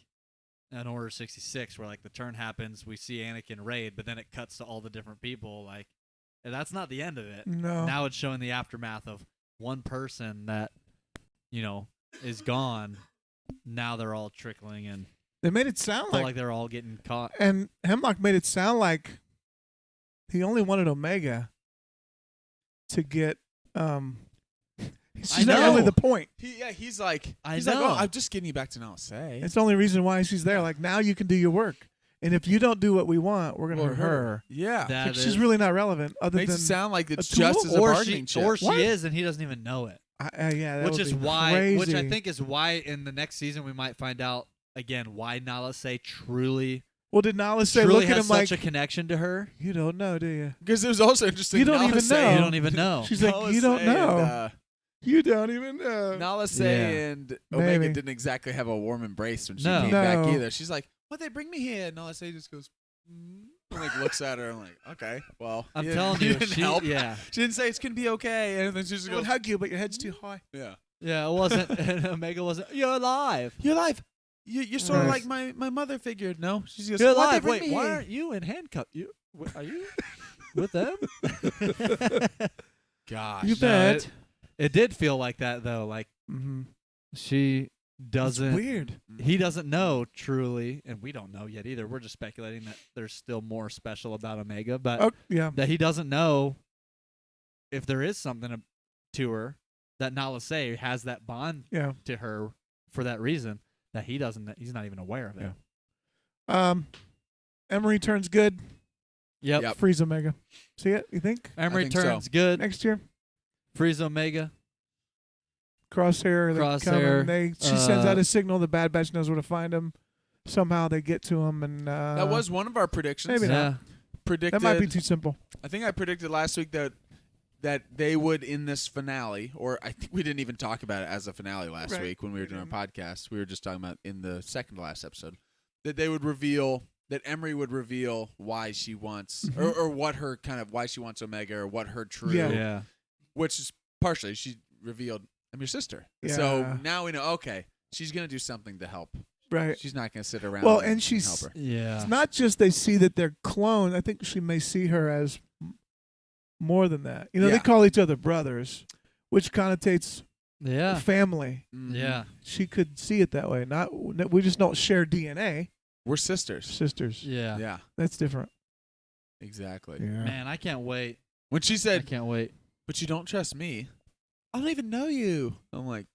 an Order 66, where like the turn happens, we see Anakin raid, but then it cuts to all the different people. Like, and that's not the end of it. No. Now it's showing the aftermath of one person that, is gone. Now they're all trickling, and They made it sound felt like, like they're all getting caught. and Hemlock made it sound like he only wanted Omega to get. She's not know. really the point. He's like, I like, know. oh, I'm just getting you back to Nalase. It's the only reason why she's there. Like, now you can do your work, and if you don't do what we want, we're gonna Or hurt her. Yeah, That Like, she's is- really not relevant. Other makes than it sound like it's tool? just as a or bargaining chip. or she What? is, and he doesn't even know it. yeah, that Which would is be why, which I crazy. think is why in the next season we might find out again why Nalase truly Well, did Nala say, truly look at has him like, such a connection to her. you don't know, do you? Because it was also interesting. You don't even Nalase know. and- You don't even know. She's like, you don't Nalase know. and, You don't even know. Nalase Yeah. and Omega Maybe. didn't exactly have a warm embrace when she No. came back No. either. She's like, "Why'd they bring me here?" And Nalase just goes, and like looks at her and like, "Okay, well, I'm you telling didn't- you, didn't she, help." yeah, She didn't say it's gonna be okay, and then she just I would goes, hug you, but your head's too high. "Yeah, yeah, it wasn't. And Omega wasn't. You're alive. you're alive. You're sort of Right. like my mother figure." No, she just goes, You're "Why'd they alive. bring Wait, me why here?" aren't you in handcuffs? Are you with them? Gosh, You No, bet. it did feel like that though. Like Mm-hmm. she It's doesn't. weird. He doesn't know truly, and we don't know yet either. We're just speculating that there's still more special about Omega, but Oh, yeah. that he doesn't know if there is something to her that Nalase has that bond Yeah. to her for that reason that he doesn't. He's not even aware of it. Yeah. Emery turns good. Yep. Yep. Freeze Omega. See it? You think? Emery think so. turns good. Next year? Freeze Omega. Crosshair. they Crosshair, come and she sends out a signal. The Bad Batch knows where to find him. Somehow they get to him. And That was one of our predictions. maybe not. Yeah. Predicted. That might be too simple. I think I predicted last week that they would in this finale, or I think we didn't even talk about it as a finale last Right. week when we were doing our podcast. We were just talking about in the second to last episode that they would reveal that Emery would reveal why she wants or what her kind of why she wants Omega or what her true Yeah. Yeah. which is partially she revealed I'm your sister. Yeah. So now we know okay, she's gonna do something to help. Right. She's not gonna sit around Well, and and she's- help her. Yeah. It's not just they see that they're cloned. I think she may see her as more than that. You know, they Yeah. call each other brothers, which connotates Yeah. family. Mhm. Yeah. She could see it that way. Not we just don't share DNA. We're sisters. Sisters. Yeah. Yeah, That's different. exactly. Yeah. Man, I can't wait. When she I said, can't wait. "But you don't trust me," I don't even know you. I'm like,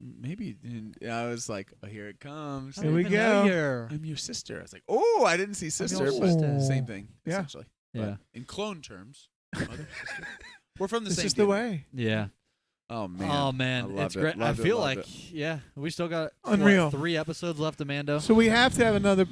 maybe. You didn't. I was like, oh, here it comes. Here we go. I'm your sister. I was like, oh, I didn't see sister, your but sister. same thing Yeah. essentially. But Yeah. in clone terms, mother, sister. We're from the This same. is the people. way. Yeah. Oh man. Oh man, I loved it's it, great. I loved it, feel loved like it. yeah, we still got Unreal. 3 episodes left of Mando. So we have to have another.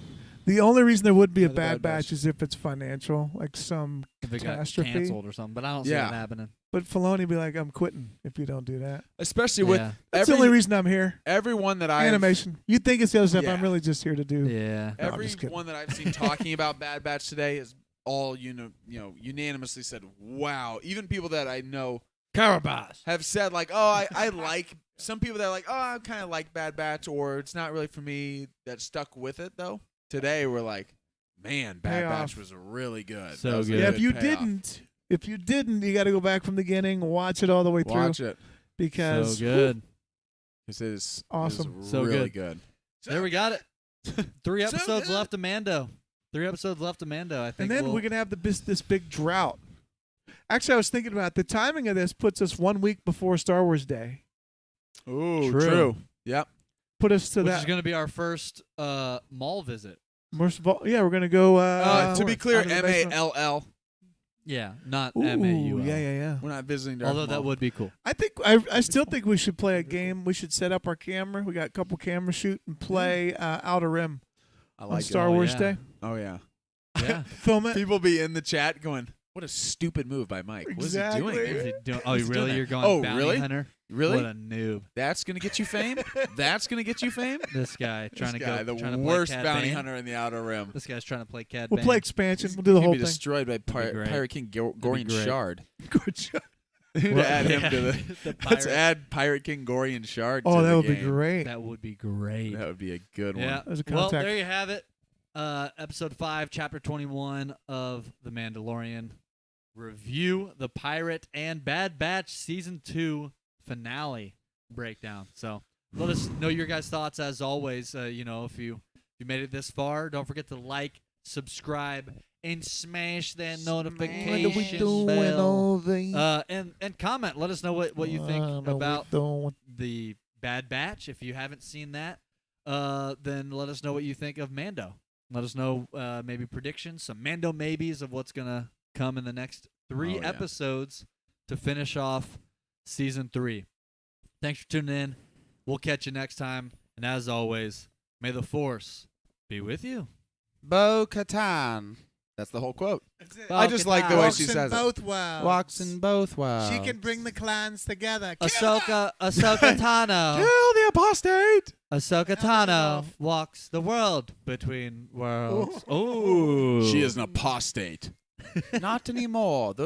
The only reason there would be a Another Bad Bad Batch Batch. is if it's financial, like some. If it got catastrophe. canceled or something, but I don't see Yeah. that happening. But Filoni be like, I'm quitting if you don't do that. Especially with Yeah. That's the only reason I'm here. everyone that I Animation. You think it's the other stuff? Yeah. I'm really just here to do. Yeah. No, I'm just kidding. everyone that I've seen talking about Bad Batch today is all unanimously said, "Wow." Even people that I know KARABAST. have said like, "Oh, I like." Some people that are like, "Oh, I kind of like Bad Batch," or "It's not really for me." That stuck with it though. Today we're like, "Man, Bad Payoff. Batch was really good." So That was a good. Yeah, if you payoff. didn't, you got to go back from the beginning, watch it all the way Watch through it. because So good. It is Awesome. It is So really good. There we got it. 3 So episodes good. left of Mando. 3 episodes left of Mando. I think. And then we're gonna have this big drought. Actually, I was thinking about the timing of this puts us 1 week before Star Wars Day. Ooh, True. Yep. Put us to which that. is going to be our first mall visit. Most of all, yeah, we're gonna go. To be clear, out of the basement. MALL. Yeah, not Ooh, MAUL. yeah. We're not visiting Darth Although that Maul. would be cool. I think I still think we should play a game. We should set up our camera. We got a couple camera shoot and play Outer Rim I on like Star it. Wars yeah. Day. Oh yeah. Yeah. Film it. People be in the chat going, "What a stupid move by Mike. What is he Exactly. doing?" What is there? he doing? Oh, What's he doing really? there? You're going Oh, bounty really? hunter? Really? What a noob. That's gonna get you fame. That's gonna get you fame. This guy trying This to guy, go. the trying to worst play Cad bounty Bane. hunter in the Outer Rim. This guy's trying to play Cad We'll Bane. play expansion. We'll do the He'll whole be thing. destroyed by great. Pirate King Gorian great. Shard. Good job. to add him to the. The Let's pirate. add Pirate King Gorian Shard. Oh, to that the would be game. great. That would be great. That would be a good Yeah. one. There's a Well, contact. there you have it. Episode 5, Chapter 21 of The Mandalorian. Review the Pirate and Bad Batch Season 2 finale breakdown. So let us know your guys' thoughts as always. If you made it this far, don't forget to like, subscribe, and smash that notification bell. And comment. Let us know what you think about the Bad Batch. If you haven't seen that, then let us know what you think of Mando. Let us know maybe predictions, some Mando maybes of what's going to come in the next 3 Oh, yeah. episodes to finish off Season 3. Thanks for tuning in. We'll catch you next time. And as always, may the Force be with you. Bo-Katan. That's the whole quote. That's it. I just like the way she says it. both worlds. Walks in both worlds. She can bring the clans together. Ahsoka Tano. Kill the apostate. Ahsoka Tano walks the world between worlds. Oh. She is an apostate. Not anymore. Those